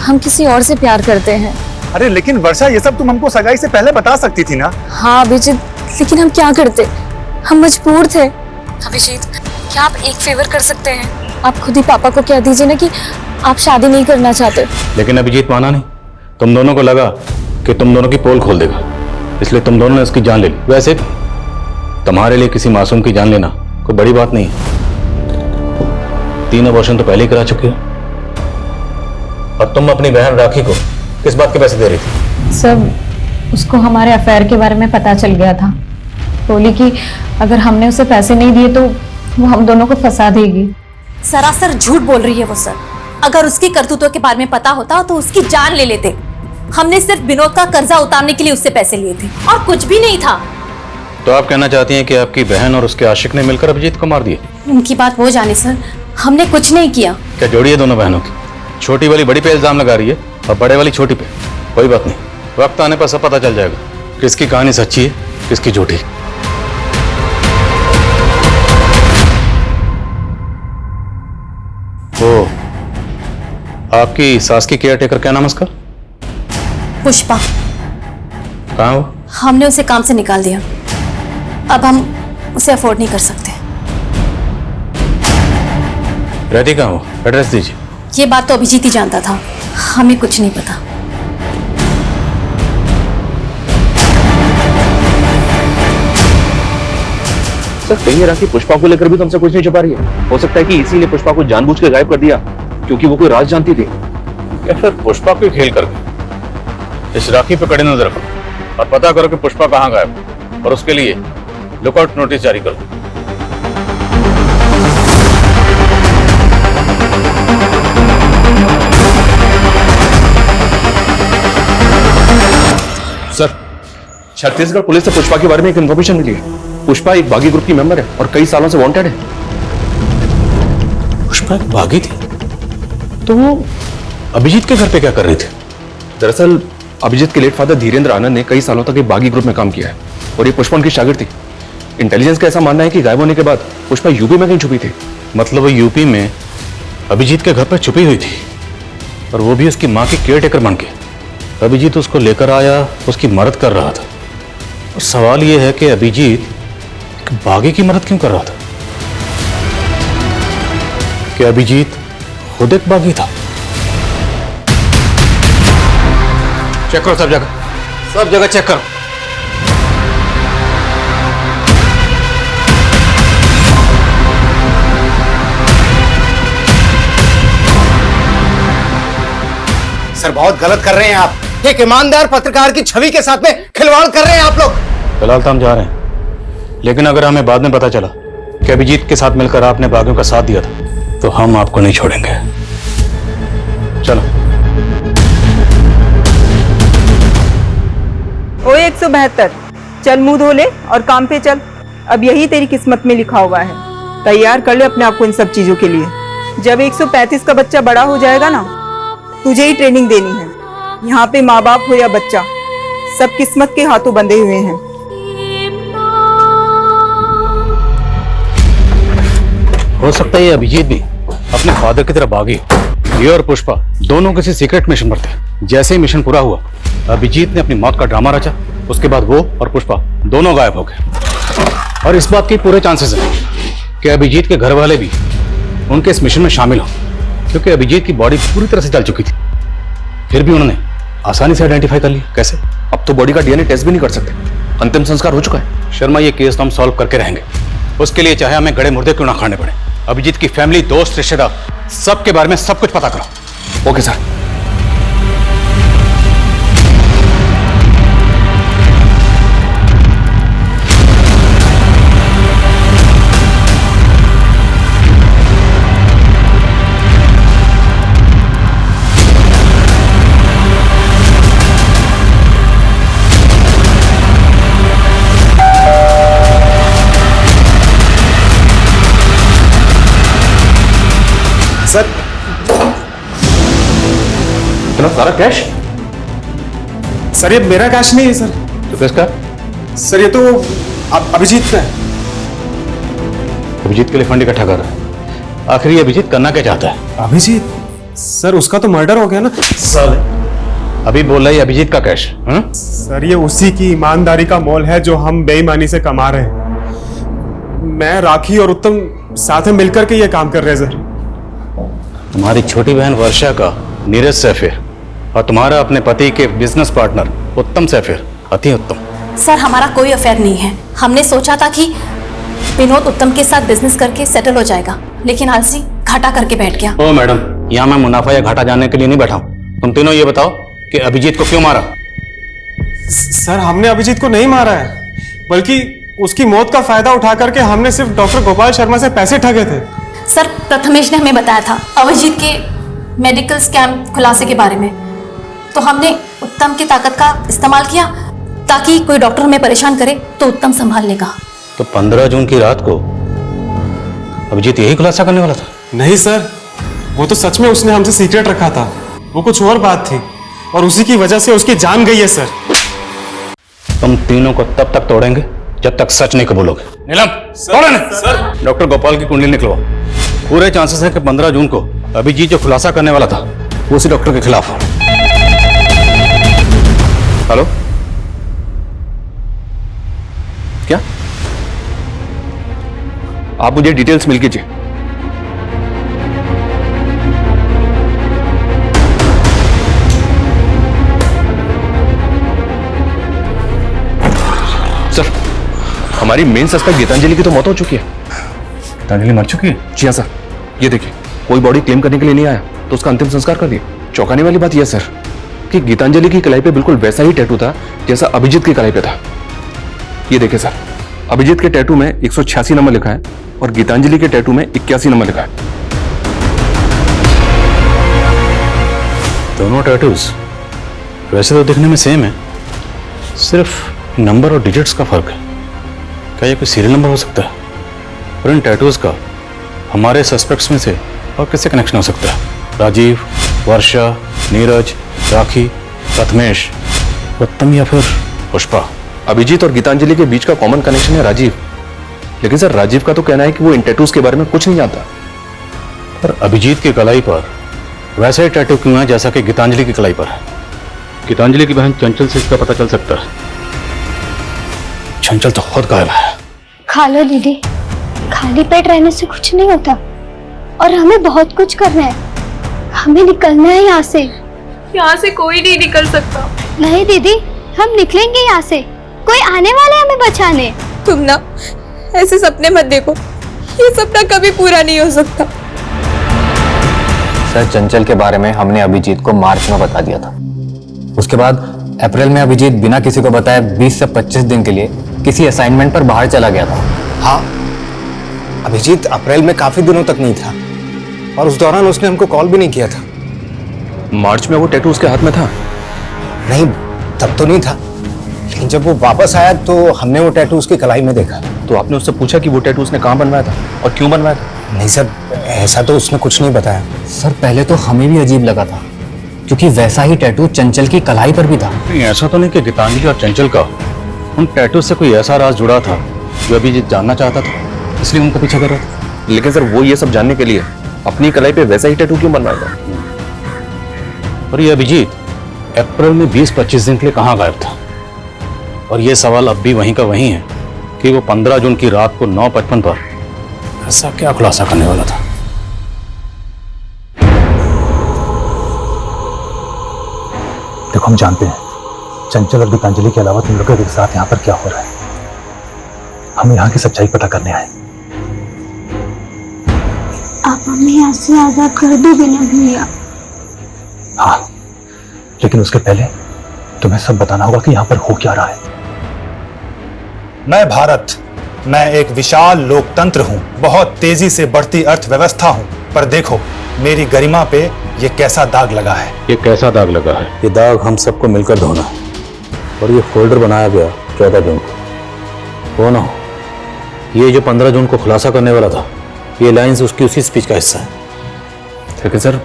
हम किसी और से प्यार करते हैं। अरे लेकिन वर्षा, ये सब तुम हमको सगाई से पहले बता सकती थी ना। हाँ अभिजीत, लेकिन हम क्या करते, हम मजबूर थे। अभिजीत, क्या आप एक फेवर कर सकते हैं? आप खुद ही पापा को कह दीजिए ना कि आप शादी नहीं करना चाहते। लेकिन अभिजीत माना नहीं। तुम दोनों को लगा कि तुम दोनों की पोल खोल देगा, इसलिए तुम दोनों ने उसकी जान ले ली। वैसे तुम्हारे लिए किसी मासूम की जान लेना कोई बड़ी बात नहीं है। 3 अबॉर्शन तो पहले ही करा चुके हो। और तुम अपनी बहन राखी को किस बात के पैसे दे रही थी? सब उसको हमारे अफेयर के बारे में पता चल गया था। बोली कि अगर हमने उसे पैसे नहीं दिए तो वो हम दोनों को फंसा देगी। सरासर झूठ बोल रही है वो सर। अगर उसकी करतूतों के बारे में पता होता तो उसकी जान ले लेते। हमने सिर्फ विनोद का कर्जा उतारने के लिए उससे पैसे लिए थे और कुछ भी नहीं था। तो आप कहना चाहती हैं कि आपकी बहन और उसके आशिक ने मिलकर अभिजीत को मार दिया? उनकी बात वो जाने सर, हमने कुछ नहीं किया। क्या जोड़ी है दोनों बहनों की? छोटी वाली बड़ी पे इल्जाम लगा रही है और बड़े वाली छोटी पे। कोई बात नहीं, वक्त आने पर सब पता चल जाएगा किसकी कहानी सच्ची है किसकी झूठी। वो आपकी सास की केयर टेकर, क्या नाम है उसका? पुष्पा। कहाँ वो? हमने उसे काम से निकाल दिया। अब हम उसे अफोर्ड नहीं कर सकते। रहती कहाँ वो? एड्रेस दीजिए। ये बात तो अभिजीत ही जानता था, हमें कुछ नहीं पता। सर, कहीं राखी पुष्पा को लेकर भी तुमसे कुछ नहीं छुपा रही है? हो सकता है कि इसीलिए पुष्पा को जानबूझ के गायब कर दिया क्योंकि वो कोई राज जानती थी। या फिर पुष्पा को खेल कर गए? इस राखी पे कड़ी नजर रखो और पता करो कि पुष्पा कहाँ गायब, और उसके लिए लुकआउट नोटिस जारी कर दो। सर, छत्तीसगढ़ पुलिस से पुष्पा के बारे में एक इन्फॉर्मेशन मिली है। पुष्पा एक बागी ग्रुप की मेंबर है और कई सालों से वांटेड है। पुष्पा एक बागी थी? तो वो अभिजीत के घर पे क्या कर रही थी? दरअसल अभिजीत के लेट फादर धीरेन्द्र आनंद ने कई सालों तक एक बागी ग्रुप में काम किया है और ये पुष्पा उनकी शागिर्द थी। इंटेलिजेंस का ऐसा मानना है कि गायब होने के बाद पुष्पा यूपी में कहीं छुपी थी। मतलब वो यूपी में अभिजीत के घर पर छुपी हुई थी, और वो भी उसकी माँ की केयर टेकर बन के। अभिजीत उसको लेकर आया, उसकी मदद कर रहा था। और सवाल यह है कि अभिजीत बागी की मदद क्यों कर रहा था? क्या अभिजीत खुद एक बागी था? चेक करो सब जगह चेक करो। सर, बहुत गलत कर रहे हैं आप। एक ईमानदार पत्रकार की छवि के साथ में खिलवाड़ कर रहे हैं आप लोग। फिलहाल तो हम जा रहे हैं, लेकिन अगर हमें बाद में पता चला कि अभिजीत के साथ मिलकर आपने बागियों का साथ दिया था तो हम आपको नहीं छोड़ेंगे। चलो। ओए 172, चल मुंह धो ले और काम पे चल। अब यही तेरी किस्मत में लिखा हुआ है। तैयार कर ले अपने आप को इन सब चीजों के लिए। जब 135 का बच्चा बड़ा हो जाएगा ना, तुझे ही ट्रेनिंग देनी है। यहाँ पे माँ बाप हो या बच्चा, सब किस्मत के हाथों बंधे हुए हैं। हो सकता है ये अभिजीत भी अपने फादर की तरफ भागी हो। ये और पुष्पा दोनों किसी सीक्रेट मिशन पर थे। जैसे ही मिशन पूरा हुआ, अभिजीत ने अपनी मौत का ड्रामा रचा। उसके बाद वो और पुष्पा दोनों गायब हो गए। और इस बात के पूरे चांसेस हैं कि अभिजीत के घर वाले भी उनके इस मिशन में शामिल हो, क्योंकि अभिजीत की बॉडी पूरी तरह से जल चुकी थी। फिर भी उन्होंने आसानी से आइडेंटिफाई कर लिया। कैसे? अब तो बॉडी का डीएनए टेस्ट भी नहीं कर सकते, अंतिम संस्कार हो चुका है। शर्मा, ये केस तो हम सॉल्व करके रहेंगे। उसके लिए चाहे हमें गड़े मुर्दे क्यों ना खाने पड़े। अभिजीत की फैमिली, दोस्त, रिश्तेदार सबके बारे में सब कुछ पता करो। Okay sir. सर, इतना सारा कैश? सर ये मेरा कैश नहीं है सर। तो किसका? सर ये तो अभिजीत का है। अभिजीत के लिए फंड इकट्ठा कर रहा है। आखिर ये अभिजीत करना क्या चाहता है? अभिजीत? सर उसका तो मर्डर हो गया ना। साले, अभी बोल रहा है अभिजीत का कैश। सर ये उसी की ईमानदारी का मोल है जो हम बेईमानी से कमा रहे हैं। मैं, राखी और उत्तम साथ में मिलकर के ये काम कर रहे हैं सर। तुम्हारी छोटी बहन वर्षा का नीरज से अफेयर और तुम्हारा अपने पति के बिजनेस पार्टनर उत्तम से अफेयर। अति उत्तम। सर हमारा कोई अफेयर नहीं है। हमने सोचा था कि विनोद उत्तम के साथ बिजनेस करके सेटल हो जाएगा, लेकिन आलसी घाटा करके बैठ गया। ओ मैडम, यहाँ मैं मुनाफा या घाटा जानने के लिए नहीं बैठा हूँ। तुम तीनों ये बताओ कि अभिजीत को क्यों मारा? सर हमने अभिजीत को नहीं मारा है, बल्कि उसकी मौत का फायदा उठा करके हमने सिर्फ डॉक्टर गोपाल शर्मा से पैसे ठगे थे। सर प्रथमेश ने हमें बताया था अभिजीत के मेडिकल स्कैम खुलासे के बारे में, तो हमने उत्तम की ताकत का इस्तेमाल किया ताकि कोई डॉक्टर हमें परेशान करे तो उत्तम संभाल लेगा। तो 15 जून की रात को अभिजीत यही खुलासा करने वाला था? नहीं सर, वो तो सच में उसने हमसे सीक्रेट रखा था। वो कुछ और बात थी और उसी की वजह से उसकी जान गई है सर। तुम तीनों को तब तक तोड़ेंगे जब तक सच नहीं कबूलोगे। नीलम, सर। डॉक्टर गोपाल की कुंडली निकलवाओ। पूरे चांसेस है कि 15 जून को अभिजीत जो खुलासा करने वाला था वो उसी डॉक्टर के खिलाफ हो। हेलो, क्या आप मुझे डिटेल्स मिल कीजिए। सर, हमारी मेन सस्पेक्ट गीतांजलि की तो मौत हो चुकी है। गीतांजलि मर चुकी है? जी हाँ सर, ये देखिए, कोई बॉडी क्लेम करने के लिए नहीं आया तो उसका अंतिम संस्कार कर दिया। चौंकाने वाली बात यह सर कि गीतांजलि की कलाई पे बिल्कुल वैसा ही टैटू था जैसा अभिजीत की कलाई पे था। ये देखिए सर, अभिजीत के टैटू में 186 नंबर लिखा है और गीतांजलि के टैटू में 81 नंबर लिखा है। दोनों टैटूज वैसे तो दिखने में सेम है, सिर्फ नंबर और डिजिट्स का फर्क है। क्या ये कोई सीरियल नंबर हो सकता है? और इन टैटूज का हमारे सस्पेक्ट्स में से और किससे कनेक्शन हो सकता है? राजीव, वर्षा, नीरज, राखी, प्रथमेश, उत्तम या फिर पुष्पा? अभिजीत और गीतांजलि के बीच का कॉमन कनेक्शन है राजीव, लेकिन सर राजीव का तो कहना है कि वो इन टैटूज के बारे में कुछ नहीं जानता। पर अभिजीत की कलाई पर वैसा ही टैटू क्यों है जैसा कि गीतांजलि की कलाई पर है? गीतांजलि की बहन चंचल से इसका पता चल सकता है। चंचल तो खुद गायब है। खा लो दीदी, खाली पेट रहने से कुछ नहीं होता और हमें बहुत कुछ करना है। हमें निकलना है यहाँ से। यहाँ से कोई नहीं निकल सकता। नहीं दीदी, हम निकलेंगे यहाँ से। कोई आने वाला है हमें बचाने। तुम ना ऐसे सपने मत देखो, ये सपना कभी पूरा नहीं हो सकता। सर, चंचल के बारे में हमने अभिजीत को मार्च में बता दिया था। उसके बाद अप्रैल में अभिजीत बिना किसी को बताए 20 से 25 दिन के लिए किसी असाइनमेंट पर बाहर चला गया था। हाँ, अभिजीत अप्रैल में काफी दिनों तक नहीं था और उस दौरान उसने हमको कॉल भी नहीं किया था। मार्च में वो टैटू उसके हाथ में था? नहीं, तब तो नहीं था, लेकिन जब वो वापस आया तो हमने वो टैटू उसकी कलाई में देखा। तो आपने उससे पूछा कि वो टैटू उसने कहाँ बनवाया था और क्यों बनवाया था? नहीं सर, ऐसा तो उसने कुछ नहीं बताया। सर, पहले तो हमें भी अजीब लगा था क्योंकि वैसा ही टैटू चंचल की कलाई पर भी था। नहीं, ऐसा तो नहीं कि गीतांजलि और चंचल का उन टैटू से कोई ऐसा राज जुड़ा था जो अभिजीत जानना चाहता था, इसलिए उनको पीछा कर रहा था। लेकिन सर वो ये सब जानने के लिए अपनी कलाई पे वैसा ही टैटू क्यों बनवाएगा? और ये अभिजीत अप्रैल में 20-25 दिन के लिए कहाँ गायब था? और ये सवाल अब भी वहीं का वहीं है कि वो 15 जून की रात को 9:55 पर ऐसा क्या खुलासा करने वाला था? देखो, हम जानते हैं चंचल और गीतांजलि के अलावा तुम लोगों के साथ यहाँ पर क्या हो रहा है। हम यहाँ की सच्चाई पता करने आए। आप हमें यहाँ से आजाद कर दोगे ना भैया? हाँ, लेकिन उसके पहले तुम्हें सब बताना होगा कि यहाँ पर हो क्या रहा है। मैं भारत, मैं एक विशाल लोकतंत्र हूँ, बहुत तेजी से बढ़ती अर्थव्यवस्था हूँ, पर देखो मेरी गरिमा पे ये कैसा दाग लगा है। ये कैसा दाग लगा है? ये दाग हम सबको मिलकर धोना है। और ये फोल्डर बनाया गया 14 जून को। वो ना हो, ये जो 15 जून को खुलासा करने वाला था, ये लाइंस उसकी उसी स्पीच का हिस्सा है। लेकिन सर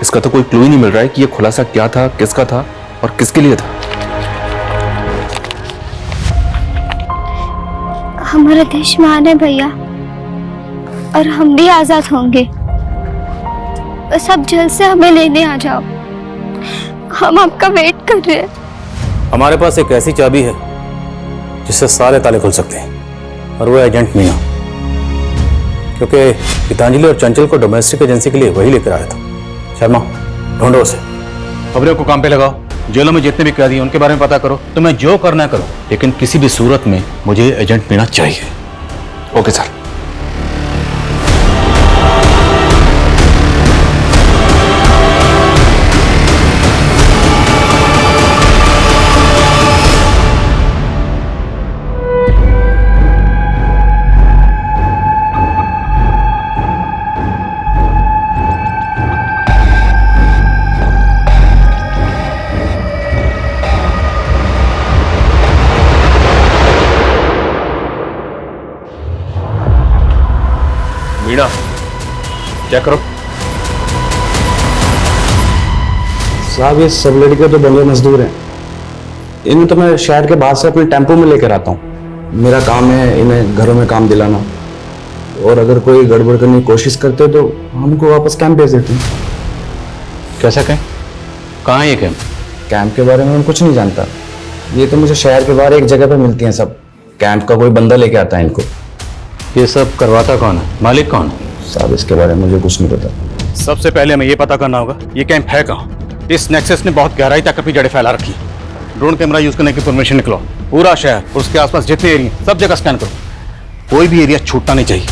इसका तो कोई क्लू ही नहीं मिल रहा है कि ये खुलासा क्या था, किसका था और किसके लिए था। हमारे देश में आने भैया, और हम भी आजाद होंगे। बस आप जल्द से हमें लेने आ जाओ, हम आपका वेट कर रहे हैं। हमारे पास एक ऐसी चाबी है जिससे सारे ताले खुल सकते हैं, और वो एजेंट मीना। क्योंकि गीतांजलि और चंचल को डोमेस्टिक एजेंसी के लिए वही लेकर आया था। शर्मा, ढूंढो उसे। खबरों को काम पे लगाओ, जेलों में जितने भी कैदी हैं उनके बारे में पता करो। तुम्हें जो करना है करो, लेकिन किसी भी सूरत में मुझे एजेंट मीना चाहिए। Okay sir. मीना, चेक करो। साहब, ये सब लड़के तो बंगले मजदूर हैं। इन्हें तो मैं शहर के बाहर से अपने टेम्पो में लेकर आता हूँ। मेरा काम है इन्हें घरों में काम दिलाना, और अगर कोई गड़बड़ करने की कोशिश करते तो हमको वापस कैंप भेज देते हैं। कैसा कैंप? कहाँ है ये कैंप? कैंप के बारे में मैं कुछ नहीं जानता। ये तो मुझे शहर के बाहर एक जगह पे मिलती हैं सब। कैंप का कोई बंदा लेके आता है इनको। ये सब करवाता कौन है? मालिक कौन है? साहब, इसके बारे में मुझे कुछ नहीं पता। सबसे पहले हमें ये पता करना होगा ये कैंप है कहाँ। इस नेक्सस ने बहुत गहराई तक अपनी जड़ें फैला रखी। ड्रोन कैमरा यूज करने की परमिशन निकलो। पूरा शहर और उसके आसपास जितने एरिया सब जगह स्कैन करो। कोई भी एरिया छूटना नहीं चाहिए।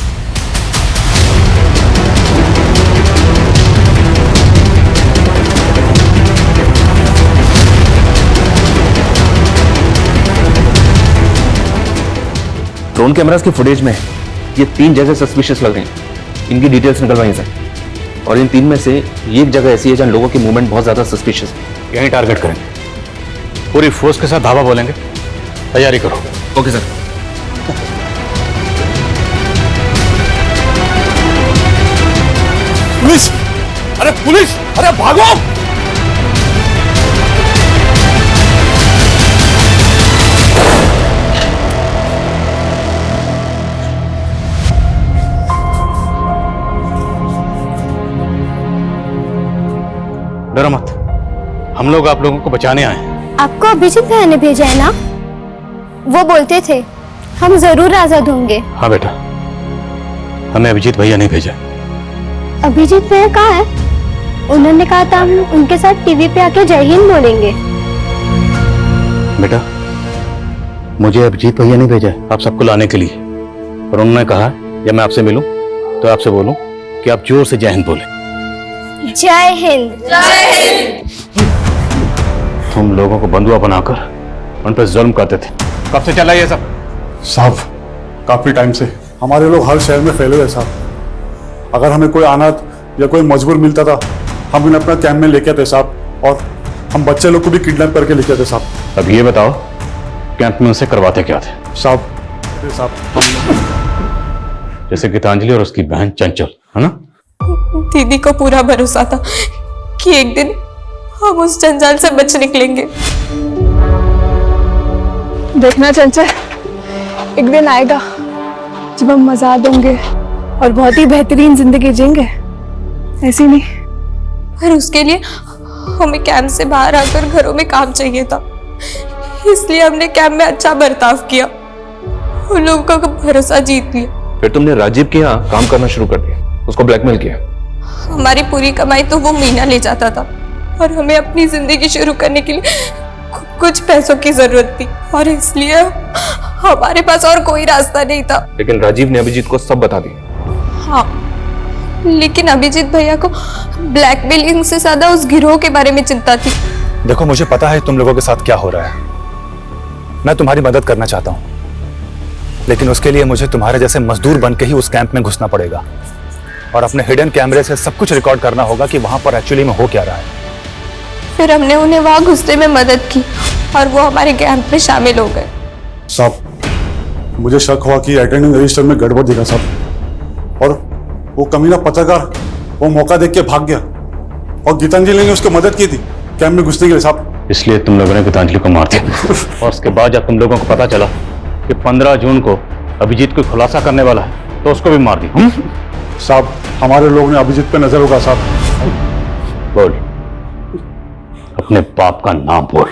ड्रोन कैमरास की फुटेज में ये 3 जगह सस्पिशियस लग रही हैं। इनकी डिटेल्स निकलवाई सर, और इन 3 में से एक जगह ऐसी है जहां लोगों की मूवमेंट बहुत ज्यादा सस्पिशियस है। यहीं टारगेट करेंगे। पूरी फोर्स के साथ धावा बोलेंगे। तैयारी करो। Okay sir. पुलिस! अरे पुलिस! अरे भागो! डरो मत, हम लोग आप लोगों को बचाने आए हैं। आपको अभिजीत भैया ने भेजा है ना? वो बोलते थे हम जरूर आजाद होंगे। हाँ बेटा, हमें अभिजीत भैया नहीं भेजा। अभिजीत भैया कहाँ है? उन्होंने कहा था हम उनके साथ टीवी पे आके जय हिंद बोलेंगे। बेटा, मुझे अभिजीत भैया नहीं भेजा है आप सबको लाने के लिए, और उन्होंने कहा जब मैं आपसे मिलूं तो आपसे बोलूं कि आप जोर से जय हिंद बोले। जय हिंद। जय हिंद। तुम लोगों को बंधुआ बनाकर उन पर जुल्म करते थे। कब से चला ये सब? साहब, काफी टाइम से हमारे लोग हर शहर में फैले हुए साहब। अगर हमें कोई अनाथ या कोई मजबूर मिलता था, हम उन्हें अपना कैंप में लेके आते साहब, और हम बच्चे लोग को भी किडनैप करके लेके आते साहब। अब ये बताओ कैंप में उनसे करवाते क्या थे? साहब जैसे गीतांजलि और उसकी बहन चंचल, है ना? दीदी को पूरा भरोसा था कि एक दिन हम उस जंजाल से बच निकलेंगे। देखना चंचल, एक दिन आएगा जब हम आजाद होंगे और बहुत ही बेहतरीन जिंदगी जिएंगे, ऐसी नहीं। पर उसके लिए हमें कैंप से बाहर आकर घरों में काम चाहिए था, इसलिए हमने कैंप में अच्छा बर्ताव किया, उन लोगों का भरोसा जीत लिया। फिर तुमने राजीव के यहाँ काम करना शुरू कर दिया, उसको ब्लैकमेल किया। हमारी पूरी कमाई तो वो मीना ले जाता था और हमें अपनी जिंदगी शुरू करने के लिए कुछ पैसों की जरूरत थी, और इसलिए हमारे पास और कोई रास्ता नहीं था। लेकिन राजीव ने अभिजीत को सब बता दिया। हाँ, लेकिन अभिजीत भैया को ब्लैकमेलिंग से ज्यादा उस गिरोह के बारे में चिंता थी। देखो, मुझे पता है तुम लोगों के साथ क्या हो रहा है। मैं तुम्हारी मदद करना चाहता हूँ, लेकिन उसके लिए मुझे तुम्हारे जैसे मजदूर बन के ही उस कैंप में घुसना पड़ेगा और अपने हिडन कैमरे से सब कुछ रिकॉर्ड करना होगा कि वहां पर एक्चुअली में हो क्या रहा है। फिर हमने उन्हें वहां घुसने में मदद की और वो हमारे कैंप में शामिल हो गए। साहब, मुझे शक हुआ कि अटेंडेंस रजिस्टर में गड़बड़ दिखा साहब, और वो कमीना पत्रकार वो मौका देख के भाग गया और गीतांजलि ने उसको मदद की थी कैंप में घुसने के लिए साहब। इसलिए तुम लोगों ने गीतांजलि को मार दिया और उसके बाद जब तुम लोगों को पता चला कि 15 जून को अभिजीत को खुलासा करने वाला है तो उसको भी मार दिया। साहब, हमारे लोग ने अभिजीत पे नजर होगा साहब। बोल, अपने बाप का नाम बोल।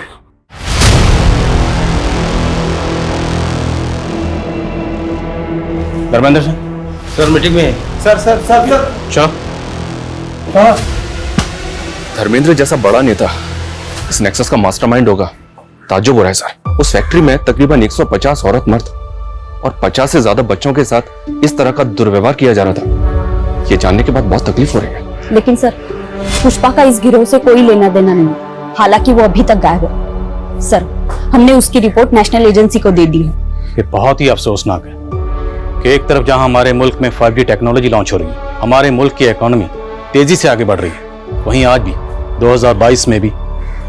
धर्मेंद्र सर मीटिंग में है। सर अच्छा, धर्मेंद्र जैसा बड़ा नेता इस नेक्सस का मास्टरमाइंड होगा, ताज्जुब हो रहा है सर। उस फैक्ट्री में तकरीबन 150 औरत मर्द और 50 से ज्यादा बच्चों के साथ इस तरह का दुर्व्यवहार किया जा रहा था। ये जानने के बाद बहुत तकलीफ हो रही है। लेकिन सर, पुष्पा का इस गिरोह से कोई लेना देना नहीं, हालांकि वो अभी तक गायब है। सर, हमने उसकी रिपोर्ट नेशनल एजेंसी को दे दी है। ये बहुत ही अफसोसनाक है कि एक तरफ जहां हमारे मुल्क में 5G टेक्नोलॉजी लॉन्च हो रही है, हमारे मुल्क की इकोनॉमी तेजी से आगे बढ़ रही है, वहीं आज भी 2022 में भी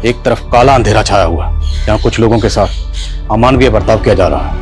एक तरफ काला अंधेरा छाया हुआ है, जहां कुछ लोगों के साथ अमानवीय बर्ताव किया जा रहा है।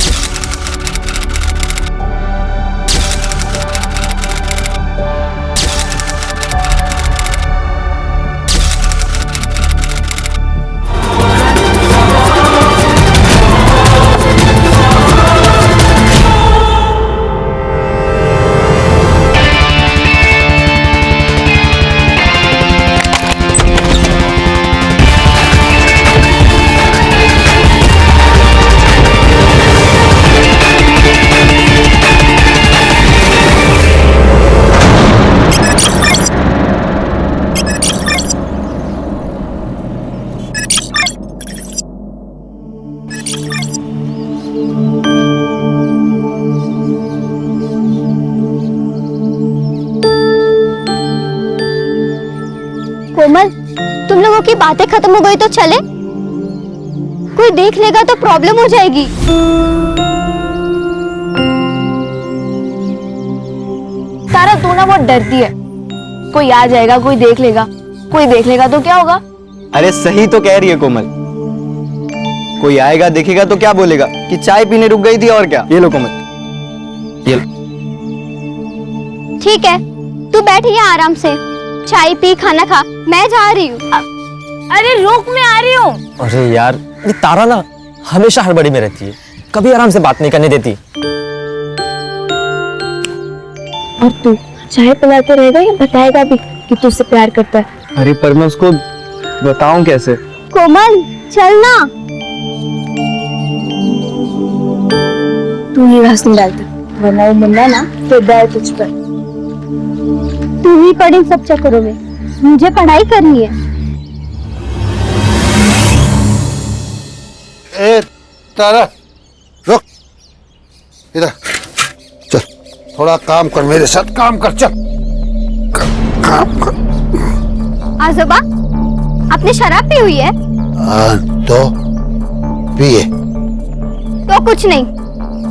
कोमल, तुम लोगों की बातें खत्म हो गई तो चले? कोई देख लेगा तो प्रॉब्लम हो जाएगी। तारा, तू ना बहुत डरती है। कोई आ जाएगा, कोई देख लेगा तो क्या होगा? अरे सही तो कह रही है कोमल, कोई आएगा देखेगा तो क्या बोलेगा कि चाय पीने रुक गई थी और क्या। ये लो कोमल, ये लो। ठीक है, तू बैठ यहाँ आराम से, चाय पी, खाना खा, मैं जा रही हूँ। अरे रुक, मैं आ रही हूँ। अरे यार, ये तारा ना हमेशा हड़बड़ी में रहती है, कभी आराम से बात नहीं करने देती। और तू चाय पिलाते रहेगा या बताएगा भी कि तू उससे प्यार करता है? अरे पर मैं उसको बताऊं कैसे? कोमल, चलना। तू ही हंस डालता, वरना वो मुन्ना ना फिदा है तुझ पर। तू ही पढ़ इन सब चक्करों में, मुझे पढ़ाई करनी है। ए तारा, रुक इधर, चल थोड़ा काम कर, मेरे साथ काम कर, चल काम कर। आजोबा, आपने शराब पी हुई है? तो पिए। तो कुछ नहीं,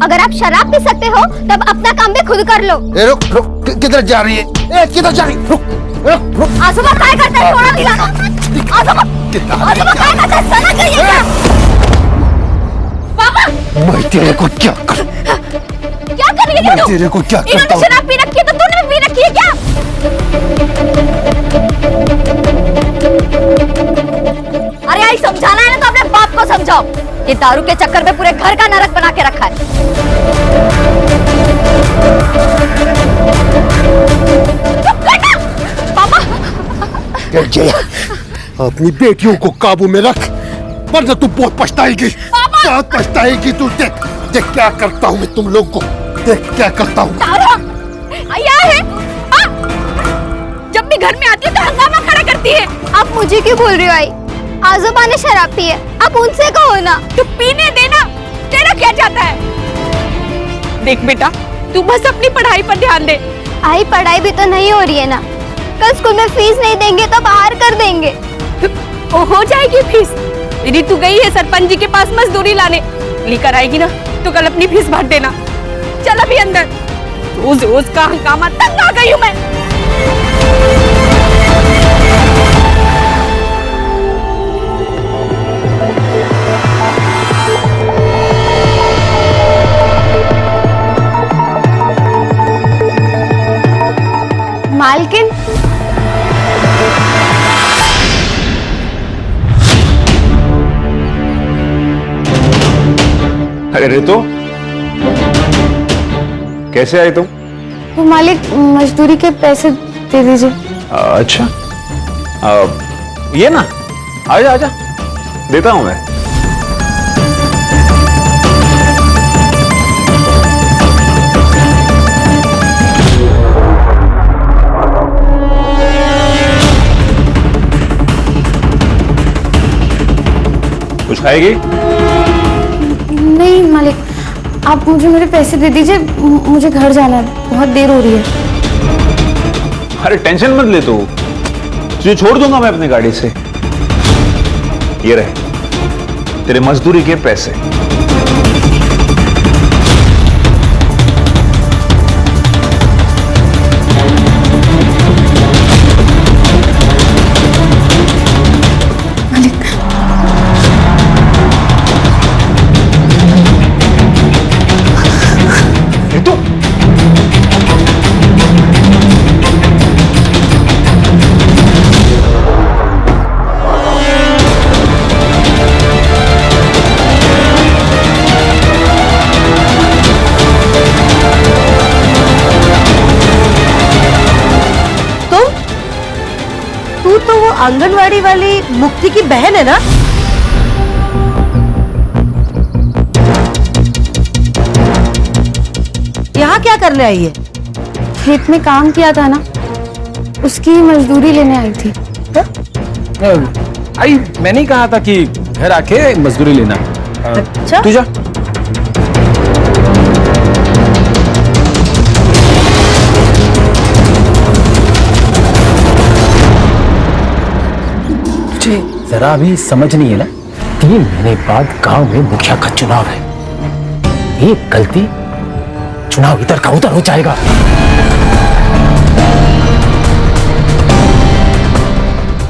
अगर आप शराब पी सकते हो तब अपना काम भी खुद कर लो। ए रुक रुक, किधर जा रही है? ए किधर जा रही? रुक रुक रुक। आजोबा क्या करते हैं? थोड़ा दिलाना। आजोबा क्या करते हैं? सना चाहिए क्या? पापा, मैं तेरे को क्या कर? क्या कर रही है? मैं तेरे को क्या करता हूँ? इन्होंने शराब पी रखी है तो तूने भी पी रखी है क्या? अरे आई, समझाना है ना तो अपने बाप को समझाओ। ये दारू के चक्कर में पूरे घर का नरक बना के रखा है। हो गया। अपनी बेटियों को काबू में रख, वरना तू बहुत पछताएगी। बहुत पछताएगी तू। देख देख क्या करता हूँ मैं तुम लोग को, देख क्या करता हूँ। क्या है? जब भी घर में आती है तो हंगामा खड़ा करती है। आप मुझे क्यों बोल रही हो आई? आजोबा ने शराब पी है, आप उनसे कहो ना। तू पीने देना, तेरा क्या जाता है? देख बेटा, तू बस अपनी पढ़ाई पर ध्यान दे। आई पढ़ाई भी तो नहीं हो रही है ना। कल स्कूल में फीस नहीं देंगे तो बाहर कर देंगे। ओ हो जाएगी फीस। यदि तू गई है सरपंच जी के पास मजदूरी लाने, लेकर आएगी ना तो कल अपनी फीस भर देना। चल अभी अंदर, रोज रोज का हंगामा, तंग आ गई हूँ मैं। मालकिन, अरे रितु, कैसे आई तुम? वो मालिक मजदूरी के पैसे दे दीजिए। अच्छा, ये ना, आजा आजा, देता हूं मैं। कुछ खाएगी? नहीं मालिक, आप मुझे मेरे पैसे दे दीजिए, मुझे घर जाना है, बहुत देर हो रही है। अरे टेंशन मत ले तू, तुझे छोड़ दूंगा मैं अपनी गाड़ी से। ये रहे तेरे मजदूरी के पैसे। आंगनवाड़ी वाली मुक्ति की बहन है ना? यहाँ क्या करने आई है? खेत में काम किया था ना, उसकी मजदूरी लेने आई थी। आई मैंने ही कहा था कि घर आके मजदूरी लेना। अच्छा? तू जा। जरा अभी समझ नहीं है ना, 3 महीने बाद गांव में मुखिया का चुनाव है। एक गलती, चुनाव इधर का उधर हो जाएगा।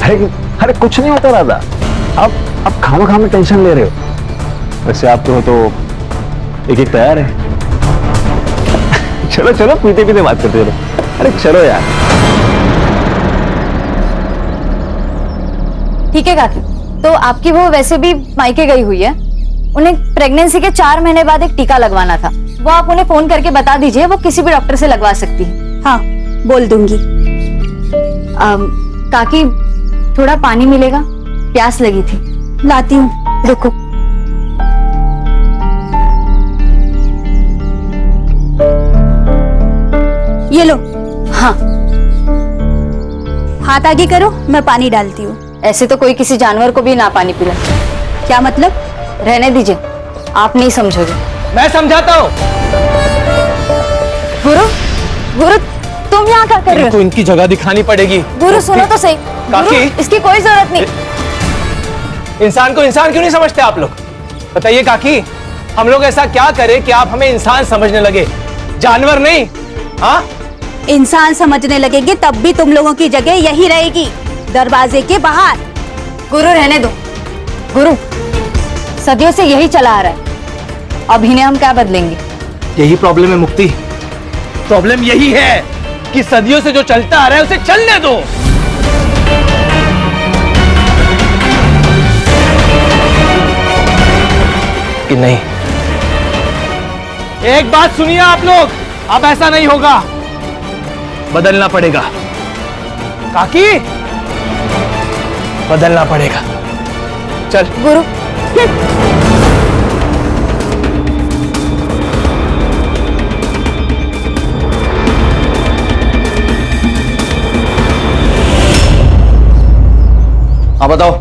अरे कुछ नहीं होता राधा, आप खामा में टेंशन ले रहे हो। वैसे आप तो एक तैयार है। चलो चलो, पीते पीते बात करते रहो। अरे चलो यार। ठीक है काकी, तो आपकी वो वैसे भी मायके गई हुई है, उन्हें प्रेगनेंसी के 4 महीने बाद एक टीका लगवाना था। वो आप उन्हें फोन करके बता दीजिए, वो किसी भी डॉक्टर से लगवा सकती है। हाँ बोल दूंगी। काकी थोड़ा पानी मिलेगा, प्यास लगी थी। लाती हूँ, रुको। ये लो। हाँ, हाथ आगे करो, मैं पानी डालती हूँ। ऐसे तो कोई किसी जानवर को भी ना पानी पिला। क्या मतलब? रहने दीजिए, आप नहीं समझोगे। मैं समझाता हूँ। गुरु, गुरु तुम यहाँ क्या कर रहे हो? इनको इनकी जगह दिखानी पड़ेगी। गुरु सुनो तो सही। काकी, गुरु, इसकी कोई जरूरत नहीं। इंसान को इंसान क्यों नहीं समझते आप लोग? बताइए काकी, हम लोग ऐसा क्या करें कि आप हमें इंसान समझने लगे, जानवर नहीं? हाँ, इंसान समझने लगेंगे तब भी तुम लोगों की जगह यही रहेगी, दरवाजे के बाहर। गुरु रहने दो। गुरु, सदियों से यही चला आ रहा है, अब इन्हें हम क्या बदलेंगे? यही प्रॉब्लम है मुक्ति। प्रॉब्लम यही है कि सदियों से जो चलता आ रहा है उसे चलने दो। कि नहीं? एक बात सुनिए आप लोग, अब ऐसा नहीं होगा, बदलना पड़ेगा। काकी, बदलना पड़ेगा। चल गुरु हाँ बताओ,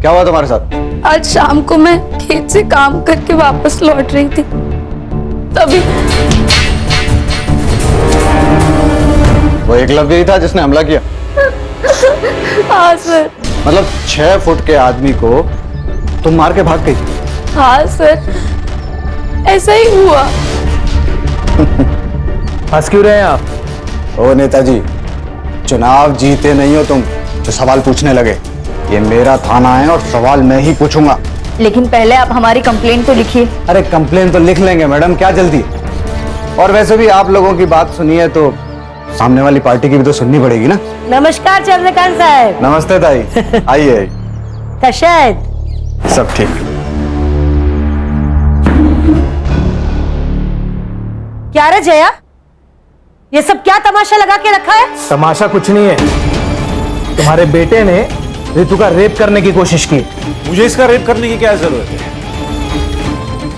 क्या हुआ तुम्हारे साथ? आज शाम को मैं खेत से काम करके वापस लौट रही थी, तभी वो एकलव्य ही था जिसने हमला किया? हाँ सर। मतलब 6 फुट के आदमी को तुम मार के भाग गई? हाँ सर, ऐसा ही हुआ। हंस क्यों रहे हैं आप? ओ नेताजी, चुनाव जीते नहीं हो तुम जो सवाल पूछने लगे। ये मेरा थाना है और सवाल मैं ही पूछूंगा। लेकिन पहले आप हमारी कंप्लेंट तो लिखिए। अरे कंप्लेन तो लिख लेंगे मैडम, क्या जल्दी। और वैसे भी आप लोगों की बात सुनिए तो सामने वाली पार्टी की भी तो सुननी पड़ेगी ना। नमस्कार चंद्रकांत साहब। नमस्ते ताई, आइए। कशायद सब ठीक। क्या रे जया, ये सब क्या तमाशा लगा के रखा है? तमाशा कुछ नहीं है, तुम्हारे बेटे ने रितु का रेप करने की कोशिश की। मुझे इसका रेप करने की क्या जरूरत है?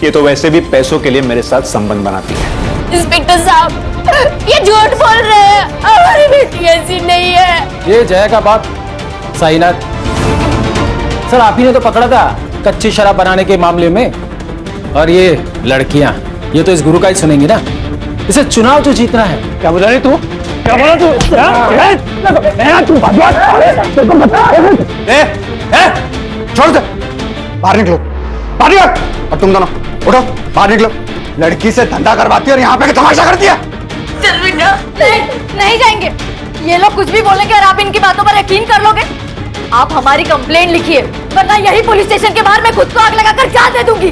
ये तो वैसे भी पैसों के लिए मेरे साथ संबंध बनाती है। इंस्पेक्टर साहब, ये झूठ बोल रहे हैं, हमारी बेटी ऐसी नहीं है। ये जया का बाप साईनाथ सर, आप ही ने तो पकड़ा था कच्ची शराब बनाने के मामले में। और ये लड़कियां, ये तो इस गुरु का ही सुनेंगी ना। इसे चुनाव तो जीतना है। क्या बोला रे तू? क्या बोला तू? छोड़ दे, बाहर निकलो, बाहर निकलो। और तुम दोनों उठो, बाहर निकलो। लड़की से धंधा करवाती है और यहाँ पे तमाशा करती है। चल बेटा, नहीं जाएंगे। ये लोग कुछ भी बोलेंगे और आप इनकी बातों पर यकीन कर लोगे? आप हमारी कंप्लेंट लिखिए, वरना यही पुलिस स्टेशन के बाहर मैं खुद को आग लगाकर जान दे दूंगी।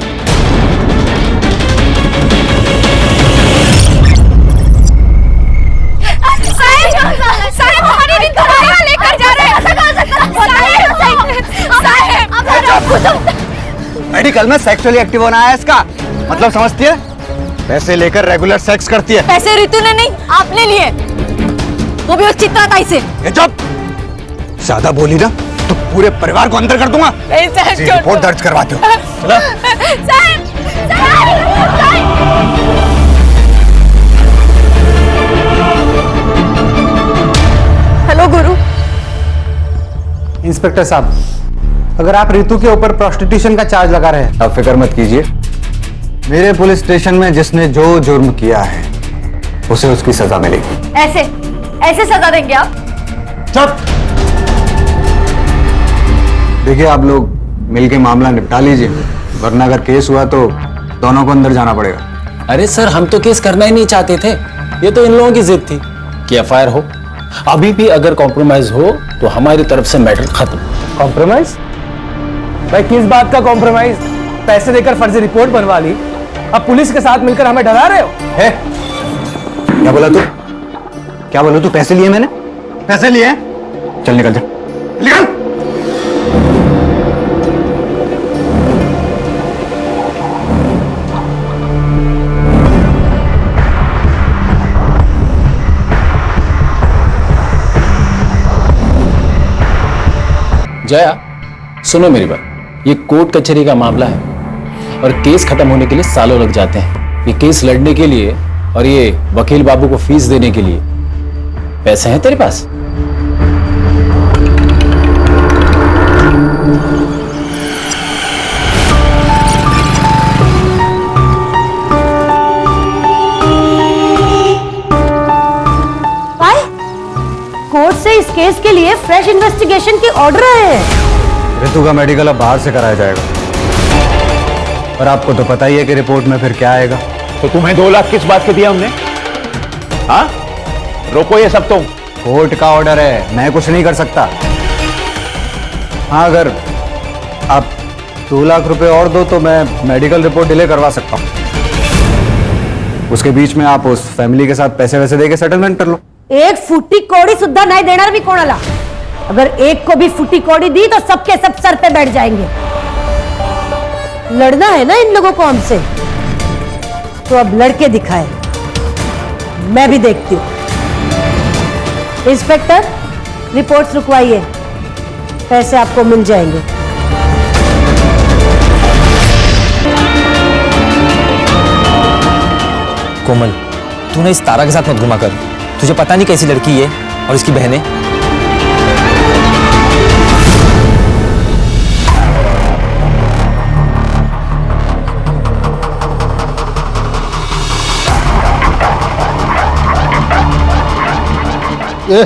साहब, हमारी रितु को यहाँ लेकर जा रहे हैं। मेडिकल में सेक्सुअली एक्टिव होना है इसका मतलब, समझती है? पैसे लेकर रेगुलर सेक्स करती है। पैसे रितु ने नहीं, आपने लिए, वो भी उस चित्राताई से। ये चुप, ज्यादा बोली ना तो पूरे परिवार को अंदर कर दूंगा। रिपोर्ट दर्ज करवाते हो। हेलो गुरु। इंस्पेक्टर साहब, अगर आप रितु के ऊपर प्रोस्टिट्यूशन का चार्ज लगा रहे हैं। अब फिक्र मत कीजिए, मेरे पुलिस स्टेशन में जिसने जो जुर्म किया है उसे उसकी सजा मिलेगी। ऐसे सजा देंगे आप? चुप। देखिए, आप लोग मिलके मामला निपटा लीजिए, वरना अगर केस हुआ तो दोनों को अंदर जाना पड़ेगा। अरे सर, हम तो केस करना ही नहीं चाहते थे, ये तो इन लोगों की जिद थी कि एफआईआर हो। अभी भी अगर कॉम्प्रोमाइज हो तो हमारी तरफ से मैटर खत्म। कॉम्प्रोमाइज? भाई किस बात का कॉम्प्रोमाइज? पैसे देकर फर्जी रिपोर्ट बनवा ली, अब पुलिस के साथ मिलकर हमें डरा रहे हो? है? क्या बोला तू? क्या बोला तू? पैसे लिए मैंने? पैसे लिए? चल निकल जा, निकल। जया, सुनो मेरी बात, ये कोर्ट कचहरी का मामला है और केस खत्म होने के लिए सालों लग जाते हैं। ये केस लड़ने के लिए और ये वकील बाबू को फीस देने के लिए पैसे हैं तेरे पास? कोर्ट से इस केस के लिए फ्रेश इन्वेस्टिगेशन की ऑर्डर है। रितु का मेडिकल अब बाहर से कराया जाएगा और आपको तो पता ही है कि रिपोर्ट में फिर क्या आएगा। तो तुम्हें 2 लाख किस बात के दिया हमने? हाँ, रोको ये सब। तुम कोर्ट का ऑर्डर है, मैं कुछ नहीं कर सकता। हाँ, अगर आप 2 लाख रुपए और दो तो मैं मेडिकल रिपोर्ट डिले करवा सकता हूँ। उसके बीच में आप उस फैमिली के साथ पैसे वैसे देके सेटलमेंट कर लो। एक फुट्टी कौड़ी सुद्धा नहीं देना भी कौन अला। अगर एक को भी फुट्टी कौड़ी दी तो सबके सब सर पे बैठ जाएंगे। लड़ना है ना इन लोगों को हमसे, तो अब लड़के दिखाए, मैं भी देखती हूं। इंस्पेक्टर, रिपोर्ट्स रुकवाइए। पैसे आपको मिल जाएंगे। कोमल, तू ना इस तारा के साथ मत घुमा कर। तुझे पता नहीं कैसी लड़की है और इसकी बहनें। ए,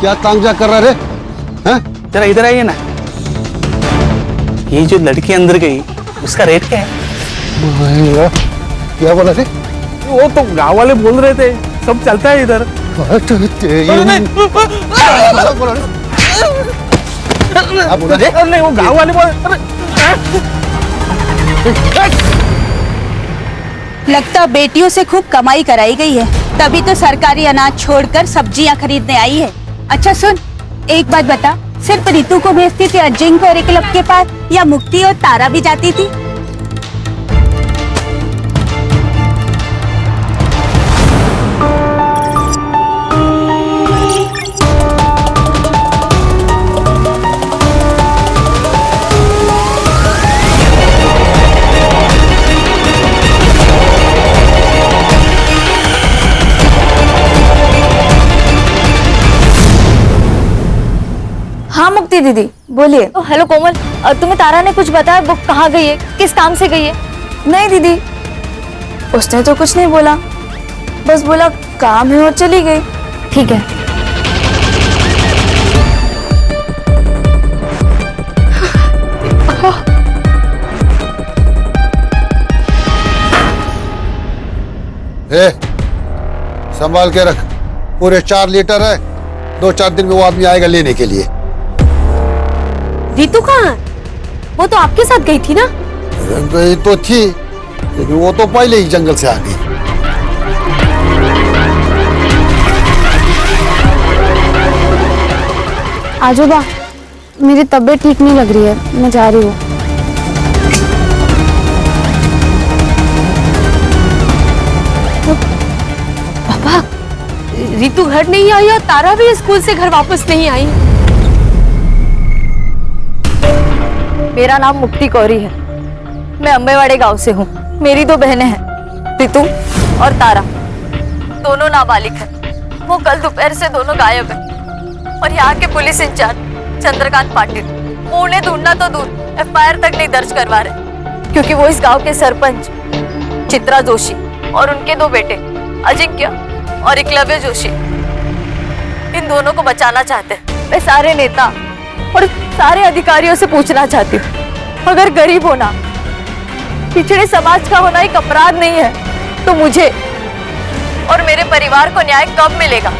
क्या तांजा कर रहा रे? हैं? जरा इधर आइए ना। ये जो लड़की अंदर गई उसका रेट क्या है? क्या बोला थे? वो तो गांव वाले बोल रहे थे, सब चलता है इधर। नहीं, वो गांव वाले बोल। लगता बेटियों से खूब कमाई कराई गई है, तभी तो सरकारी अनाज छोड़कर सब्जियां खरीदने आई है। अच्छा सुन, एक बात बता, सिर्फ रितु को भेजती थी अजिंक्य और एकलव के पास, या मुक्ति और तारा भी जाती थी? हाँ मुक्ति दीदी बोलिए। हेलो कोमल, तुम्हें तारा ने कुछ बताया? वो कहाँ गई है, किस काम से गई है? नहीं दीदी, उसने तो कुछ नहीं बोला, बस बोला काम है और चली गई। ठीक है। ए, संभाल के रख, पूरे 4 लीटर है, 2-4 दिन में वो आदमी आएगा लेने के लिए। रितु कहाँ है? वो तो आपके साथ गई थी ना? गई तो थी, लेकिन वो तो पहले ही जंगल से आ गई। आजोबा, मेरी तबीयत ठीक नहीं लग रही है, मैं जा रही हूँ। पापा, रितु घर नहीं आई और तारा भी स्कूल से घर वापस नहीं आई। मेरा नाम मुक्ति कौरी है, मैं अम्बेवाड़े गांव से हूँ। मेरी 2 बहनें हैं, रितु और तारा, दोनों नाबालिग हैं। वो कल दोपहर से दोनों गायब हैं और यहाँ के पुलिस इंचार्ज चंद्रकांत पाटिल वो उन्हें ढूंढना तो दूर FIR तक नहीं दर्ज करवा रहे, क्योंकि वो इस गांव के सरपंच चित्रा जोशी और उनके 2 बेटे अजिंक्य और एकलव्य जोशी, इन दोनों को बचाना चाहते हैं। मैं सारे नेता और सारे अधिकारियों से पूछना चाहती हूँ, अगर गरीब होना, पिछड़े समाज का होना एक अपराध नहीं है, तो मुझे और मेरे परिवार को न्याय कब मिलेगा?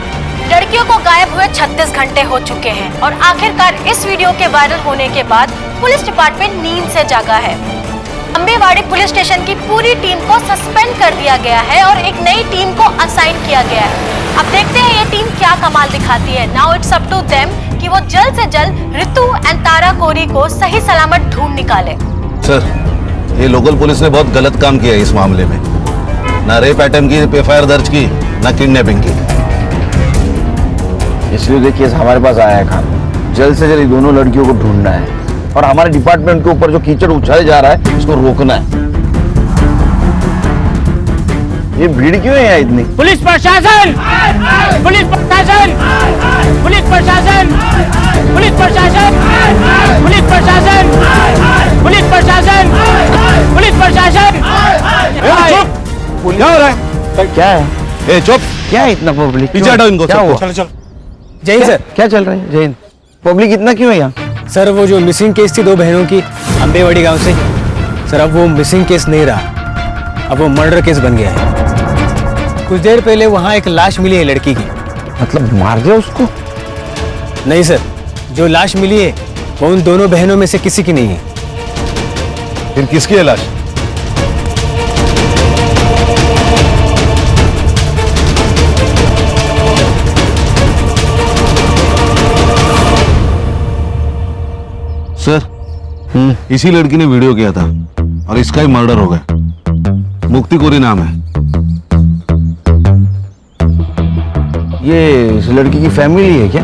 लड़कियों को गायब हुए 36 घंटे हो चुके हैं और आखिरकार इस वीडियो के वायरल होने के बाद पुलिस डिपार्टमेंट नींद से जागा है। अम्बेवाड़ी पुलिस स्टेशन की पूरी टीम को सस्पेंड कर दिया गया है और एक नई टीम को असाइन किया गया है। अब देखते हैं ये टीम क्या कमाल दिखाती है। Now it's up to them कि वो जल्द से जल्द रितु एंड तारा कोरी को सही सलामत ढूंढ निकाले। सर, ये लोकल पुलिस ने बहुत गलत काम किया इस मामले में। ना रेप अटेम्प्ट की FIR दर्ज की, ना किडनैपिंग की। इसलिए देखिए हमारे पास आया है काम, जल्द से जल्द दोनों लड़कियों को ढूंढना है और हमारे डिपार्टमेंट के ऊपर जो कीचड़ उछाले जा रहा है इसको रोकना है। ये भीड़ क्यों है यहाँ इतनी? पुलिस प्रशासन, पुलिस प्रशासन, पुलिस प्रशासन, पुलिस प्रशासन, पुलिस प्रशासन, पुलिस प्रशासन, पुलिस प्रशासन। क्या हो रहा है? क्या है? चुप! क्या है इतना पब्लिक? पीछे हटाओ इनको। क्या हुआ? चलो चलो। जय हिंद सर। क्या चल रहा है? जय हिंद। पब्लिक इतना क्यों है यहाँ? सर वो जो मिसिंग केस थी 2 बहनों की अम्बेवाड़ी गांव से, सर अब वो मिसिंग केस नहीं रहा, अब वो मर्डर केस बन गया है। कुछ देर पहले वहाँ एक लाश मिली है लड़की की। मतलब मार दिया उसको? नहीं सर, जो लाश मिली है वो उन दोनों बहनों में से किसी की नहीं है। फिर किसकी है लाश? सर, इसी लड़की ने वीडियो किया था और इसका ही मर्डर हो गया। मुक्ति कोरी नाम है। ये इस लड़की की फैमिली है क्या?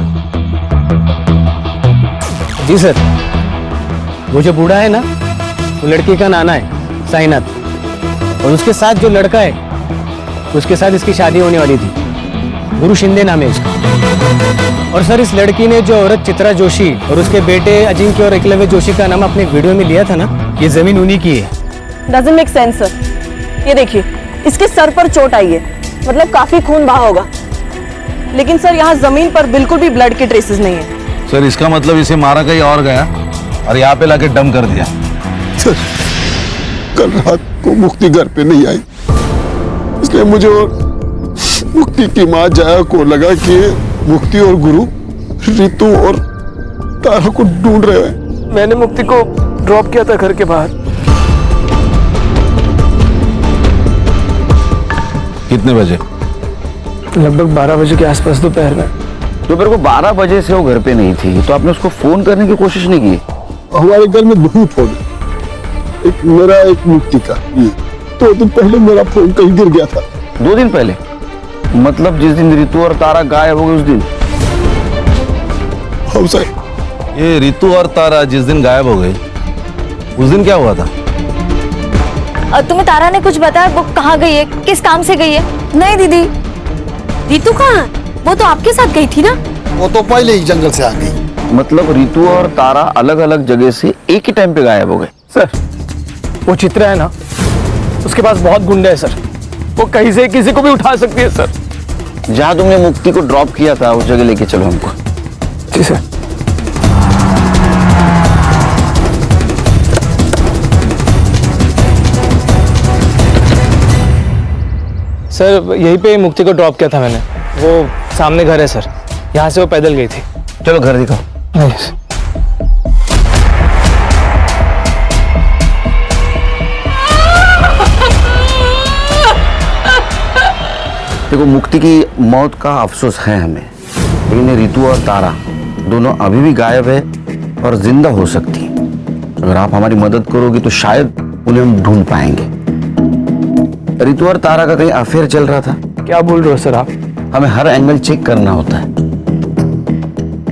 जी सर। वो जो बूढ़ा है ना, वो लड़की का नाना है साईनाथ, और उसके साथ जो लड़का है उसके साथ इसकी शादी होने वाली थी। गुरु शिंदे नाम है उसका। और सर इस लड़की ने जो औरत चित्रा जोशी और उसके बेटे अजिंक्य और एकलव्य जोशी का नाम अपने वीडियो में लिया था ना, ये जमीन उन्हीं की है। Doesn't make sense sir. ये देखिए, इसके सर पर चोट आई है, मतलब काफी खून बहा होगा, लेकिन सर यहाँ जमीन पर बिल्कुल भी ब्लड के ट्रेसेस नहीं है। सर इसका मतलब इसे मारा कहीं और गया और यहाँ पे लाके डम कर दिया। सर कल रात को मुक्ति घर पे नहीं आई, इसलिए मुझे और मुक्ति की माँ जया को लगा कि मुक्ति और गुरु रितु और तारा को ढूंढ रहे हैं। मैंने मुक्ति को ड्रॉप किया था घर के बाहर। कितने बजे? लगभग 12 बजे के आसपास दोपहर में। दोपहर को 12 बजे से वो घर पे नहीं थी, तो आपने उसको फोन करने की कोशिश नहीं की? हमारे घर में 2 फोन, एक मेरा एक मुक्ति का। 2 दिन पहले मेरा फोन कहीं गिर गया था। 2 दिन पहले? मतलब जिस दिन रितु और तारा गायब हो गए उस दिन? हाँ सर। ये रितु और तारा जिस दिन गायब हो गई, उस दिन क्या हुआ था? तुम्हें तारा ने कुछ बताया? वो कहाँ गई है, किस काम से गई है? नहीं दीदी, रितु कहाँ? वो तो आपके साथ गई थी ना। वो तो पहले ही जंगल से आ गई। मतलब रितु और तारा अलग अलग जगह से एक ही टाइम पे गायब हो गए? सर वो चित्रा है ना, उसके पास बहुत गुंडे हैं सर, वो कहीं से किसी को भी उठा सकती है सर। जहां तुमने मुक्ति को ड्रॉप किया था उस जगह लेके चलो हमको। जी सर। सर यहीं पे मुक्ति को ड्रॉप किया था मैंने, वो सामने घर है सर, यहाँ से वो पैदल गई थी। चलो घर दिखाओ। देखो मुक्ति की मौत का अफसोस है हमें, लेकिन रितु और तारा दोनों अभी भी गायब है और जिंदा हो सकती। अगर आप हमारी मदद करोगे तो शायद उन्हें हम ढूंढ पाएंगे। रितु और तारा का कहीं अफेयर चल रहा था? क्या बोल रहे हो सर आप? हमें हर एंगल चेक करना होता है।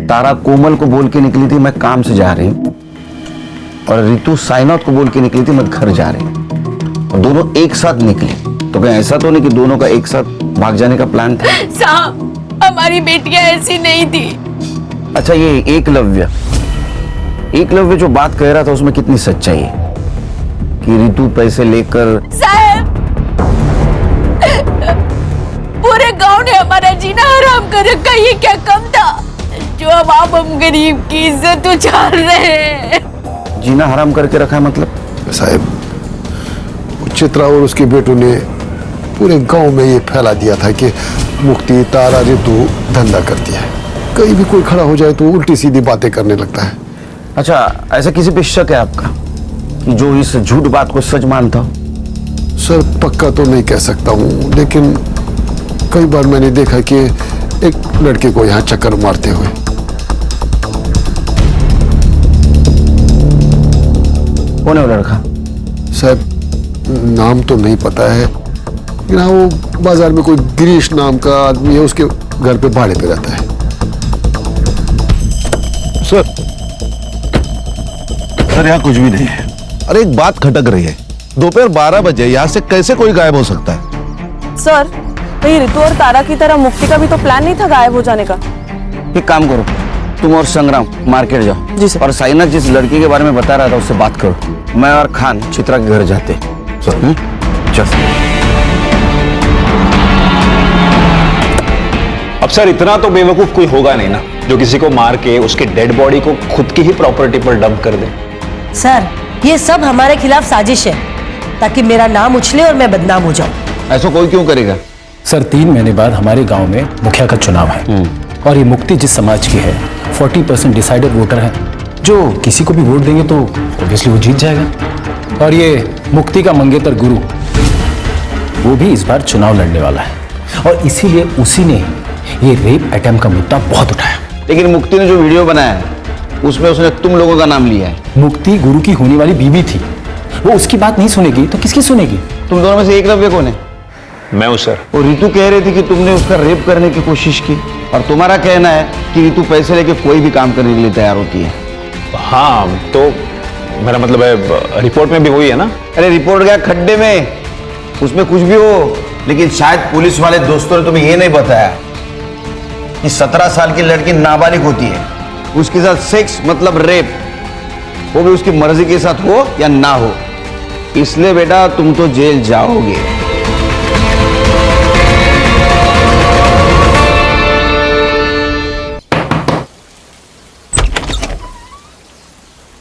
तारा कोमल को बोल के निकली थी मैं काम से जा रही हूँ, और रितु साईनाथ को बोल के निकली थी मैं घर जा रही हूँ, और दोनों एक साथ निकली। तो कहीं ऐसा तो नहीं कि दोनों का एक साथ भाग जाने का प्लान था? साहब हमारी बेटियां ऐसी नहीं थी। अच्छा ये एकलव्य जो बात कह रहा था उसमें कितनी सच्चाई है कि रितु पैसे लेकर? साहब पूरे गांव ने हमारा जीना हराम कर रखा, ये क्या कम था जो अब आप हम गरीब की इज्जत उछाल रहे हैं? जीना हराम करके रखा है मतलब? साहब चित्रा और उसके बेटों ने पूरे गांव में ये फैला दिया था कि मुक्ति तारा रितु धंधा करती है। कहीं भी कोई खड़ा हो जाए तो उल्टी सीधी बातें करने लगता है। अच्छा ऐसा किसी पे शक है आपका कि जो इस झूठ बात को सच मानता हो? सर पक्का तो नहीं कह सकता हूँ, लेकिन कई बार मैंने देखा कि एक लड़के को यहाँ चक्कर मारते हुए। कौन है वो लड़का? साहब नाम तो नहीं पता है, लेकिन हाँ वो बाजार में कोई गिरीश नाम का आदमी है, उसके घर पे भाड़े पे रहता है। सर यहाँ कुछ भी नहीं है। अरे एक बात खटक रही है, दोपहर 12 बजे यहाँ से कैसे कोई गायब हो सकता है? सर कहीं रितु और तारा की तरह मुक्ति का भी तो प्लान नहीं था गायब हो जाने का? एक काम करो, तुम और संग्राम मार्केट जाओ। जी सर। और साईनाथ जिस लड़की के बारे में बता रहा था उससे बात करो। मैं और खान चित्रा के घर जाते। चल। अब सर इतना तो बेवकूफ कोई होगा नहीं ना जो किसी को मार के उसके डेड बॉडी को खुद की ही प्रॉपर्टी पर डंप कर दे। सर ये सब हमारे खिलाफ साजिश है ताकि मेरा नाम उछले और मैं बदनाम हो जाऊं। ऐसा कोई क्यों करेगा? सर 3 महीने बाद हमारे गांव में मुखिया का चुनाव है, और ये मुक्ति जिस समाज की है 40% डिसाइडेड वोटर है, जो किसी को भी वोट देंगे तो ऑब्वियसली वो जीत जाएगा। और ये मुक्ति का मंगेतर गुरु वो भी इस बार चुनाव लड़ने वाला है, और इसीलिए उसी ने ये रेप अटेम्प्ट का मुद्दा बहुत उठाया। लेकिन मुक्ति ने जो वीडियो बनाया है उसमें उसने तुम लोगों का नाम लिया है। मुक्ति गुरु की होने वाली बीवी थी, वो उसकी बात नहीं सुनेगी तो किसकी सुनेगी? तुम दोनों में से एकलव्य कौन है? मैं हूं सर। और रितु कह रही थी कि तुमने उसका रेप करने की कोशिश की, और तुम्हारा कहना है कि रितु पैसे लेके कोई भी काम करने के लिए तैयार होती है। हाँ तो मेरा मतलब है रिपोर्ट में भी वही है ना। अरे रिपोर्ट गया खड्डे में, उसमें कुछ भी हो, लेकिन शायद पुलिस वाले दोस्तों ने तुम्हें ये नहीं बताया कि 17 साल की लड़की नाबालिग होती है, उसके साथ सेक्स मतलब रेप, वो भी उसकी मर्जी के साथ हो या ना हो। इसलिए बेटा तुम तो जेल जाओगे।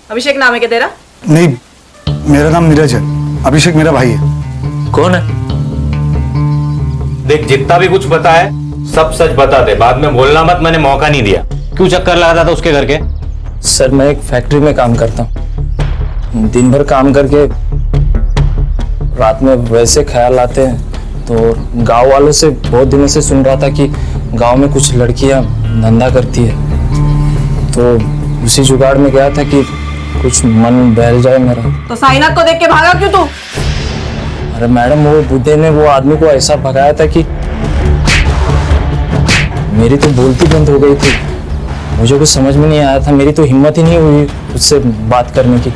अभिषेक नाम है क्या तेरा? नहीं, मेरा नाम नीरज है, अभिषेक मेरा भाई है। कौन है? देख जितना भी कुछ बता है सब सच बता दे, बाद में बोलना मत, मैंने मौका नहीं दिया। क्यों चक्कर लगा रहा था उसके घर के? सर मैं एक फैक्ट्री में काम करता हूँ, दिन भर काम करके रात में वैसे ख्याल आते हैं, तो गांव वालों से बहुत दिनों से सुन रहा था कि गांव में कुछ लड़कियां धंधा करती है, तो उसी जुगाड़ में गया था कि कुछ मन बहल जाए मेरा। तो साइनाथ को देख के भागा क्यों तू? अरे मैडम वो बुड्ढे ने वो आदमी को ऐसा भगाया था कि मेरी तो बोलती बंद हो गई थी, मुझे कुछ समझ में नहीं आया था, मेरी तो हिम्मत ही नहीं हुई उससे बात करने की,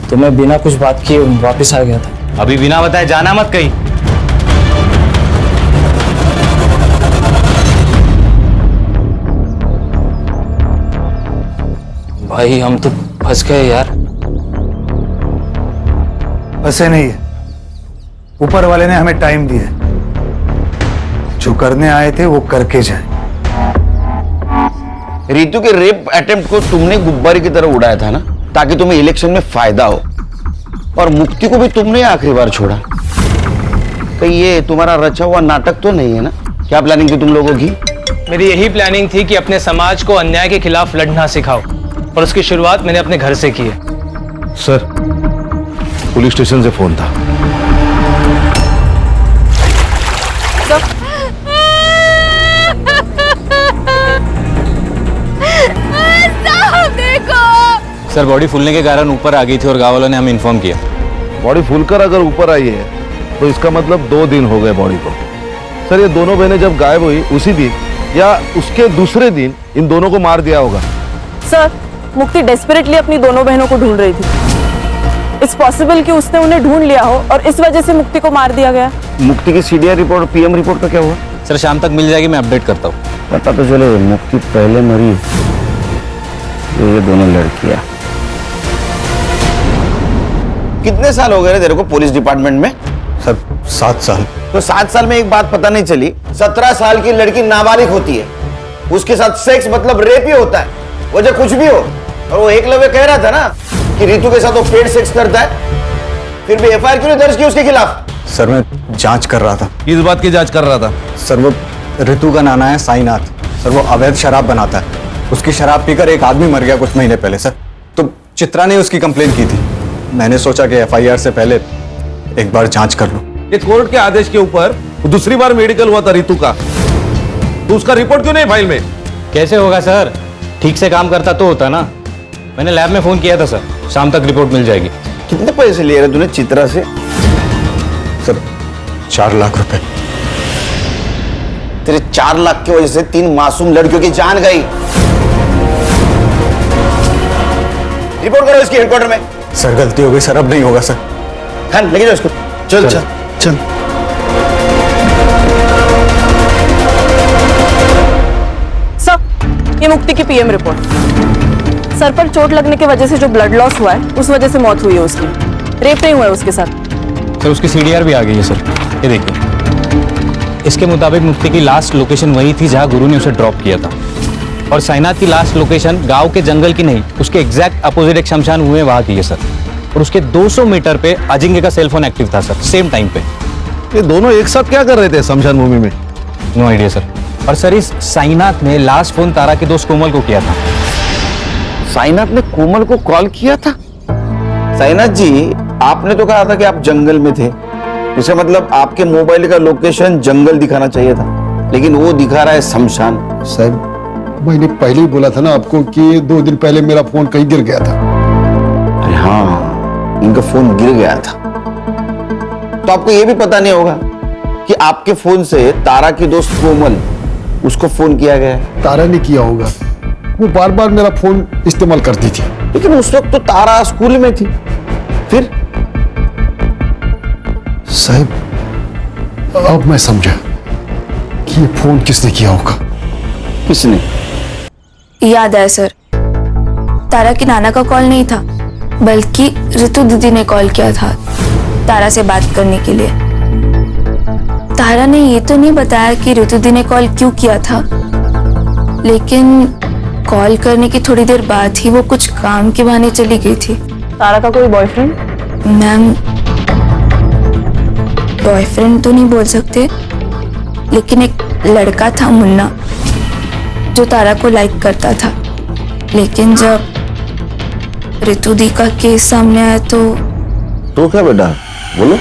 तो मैं बिना कुछ बात किए वापस आ गया था। अभी बिना बताए जाना मत कहीं। भाई हम तो फंस गए यार। ऐसे नहीं है, ऊपर वाले ने हमें टाइम दिया, जो करने आए थे वो करके जाए। रितु के रेप अटेम्प्ट को तुमने गुब्बारे की तरह उड़ाया था ना, ताकि तुम्हें इलेक्शन में फायदा हो, और मुक्ति को भी तुमने आखिरी बार छोड़ा। कहीं ये तुम्हारा रचा हुआ नाटक तो नहीं है ना? क्या प्लानिंग थी तुम लोगों की? मेरी यही प्लानिंग थी कि अपने समाज को अन्याय के खिलाफ लड़ना सिखाओ, और उसकी शुरुआत मैंने अपने घर से की है। सर पुलिस स्टेशन से फोन था। सर बॉडी फूलने के कारण ऊपर आ गई थी और गांव वालों ने हमें इन्फॉर्म किया। बॉडी फूलकर अगर ऊपर आई है तो इसका मतलब 2 दिन हो गए बॉडी को। सर ये दोनों बहनें जब गायब हुई उसी दिन या उसके दूसरे दिन इन दोनों को मार दिया होगा। सर मुक्ति डेस्परेटली अपनी दोनों बहनों को ढूंढ रही थी। इट्स पॉसिबल कि उसने उन्हें ढूंढ लिया हो और इस वजह से मुक्ति को मार दिया गया। मुक्ति की सीडीआर रिपोर्ट, पीएम रिपोर्ट का क्या हुआ? सर शाम तक मिल जाएगी, मैं अपडेट करता हूँ। पता तो चले मुक्ति पहले मरी, ये दोनों लड़कियां। कितने साल हो गए तेरे को पुलिस डिपार्टमेंट में? सर 7 साल। तो 7 साल में एक बात पता नहीं चली, 17 साल की लड़की नाबालिग होती है, उसके साथ सेक्स मतलब रेप ही होता है, वजह कुछ भी हो। और वो एकलव्य कह रहा था ना कि रितु के साथ वो पेड सेक्स करता है, फिर भी एफआईआर क्यों नहीं दर्ज की उसके खिलाफ? सर मैं जांच कर रहा था। किस बात की जांच कर रहा था? सर वो रितु का नाना है साईनाथ, सर वो अवैध शराब बनाता है, उसकी शराब पीकर एक आदमी मर गया कुछ महीने पहले सर, तो चित्रा ने उसकी कंप्लेन की थी, मैंने सोचा कि एफआईआर से पहले एक बार जांच कर लूं। ये कोर्ट के आदेश के ऊपर दूसरी बार मेडिकल हुआ था रितु का, तो उसका रिपोर्ट क्यों नहीं फाइल में? कैसे होगा सर, ठीक से काम करता तो होता ना। मैंने लैब में फोन किया था सर, शाम तक रिपोर्ट मिल जाएगी। कितने पैसे लिए तूने चित्रा से? सर 4 लाख रुपए। तेरे 4 लाख की वजह से 3 मासूम लड़कियों की जान गई। रिपोर्ट करो इसकी हेडक्वार्टर में। सर गलती हो गई सर, अब नहीं होगा सर। हाँ लेके जाओ इसको। चल चल चल। सर ये मुक्ति की पीएम रिपोर्ट। सर पर चोट लगने की वजह से जो ब्लड लॉस हुआ है उस वजह से मौत हुई है उसकी, रेप नहीं हुआ है उसके साथ। सर उसकी सीडीआर भी आ गई है सर, ये देखिए। इसके मुताबिक मुक्ति की लास्ट लोकेशन वही थी जहां गुरु ने उसे ड्रॉप किया था, और साईनाथ की लास्ट लोकेशन गांव के जंगल की नहीं, उसके एग्जैक्ट अपोजिट एक शमशान हुए वहां की है सर। और उसके 200 मीटर पे अजिंक्य का सेलफोन एक्टिव था सर, सेम टाइम पे। ये दोनों एक साथ क्या कर रहे थे शमशान भूमि में? No idea sir. और सर इस साईनाथ ने लास्ट फोन तारा के दोस्त कोमल को किया था। साईनाथ ने कोमल को कॉल किया था? साईनाथ जी आपने तो कहा था कि आप जंगल में थे, इसका मतलब आपके मोबाइल का लोकेशन जंगल दिखाना चाहिए था, लेकिन वो दिखा रहा है शमशान। साहब मैंने पहले ही बोला था ना आपको कि 2 दिन पहले मेरा फोन कहीं गिर गया था। अरे हाँ इनका फोन गिर गया था, तो आपको ये भी पता नहीं होगा कि आपके फोन से तारा की दोस्त कोमल उसको फोन किया गया है। तारा ने किया होगा, वो बार बार मेरा फोन इस्तेमाल करती थी। लेकिन उस वक्त तो तारा स्कूल में थी। फिर साहब अब मैं समझा कि ये फोन किसने किया होगा। किसने? याद आया सर, तारा की नाना का कॉल नहीं था, बल्कि ऋतु दीदी ने कॉल किया था तारा से बात करने के लिए। तारा ने ये तो नहीं बताया कि ऋतु दी ने कॉल क्यों किया था, लेकिन कॉल करने की थोड़ी देर बाद ही वो कुछ काम के बहाने चली गई थी। तारा का कोई बॉयफ्रेंड? मैम, बॉयफ्रेंड तो नहीं बोल सकते, लेकिन एक लड़का था मुन्ना जो तारा को लाइक करता था। लेकिन जब ऋतु दी का केस सामने आया तो क्या बेटा, बोलो।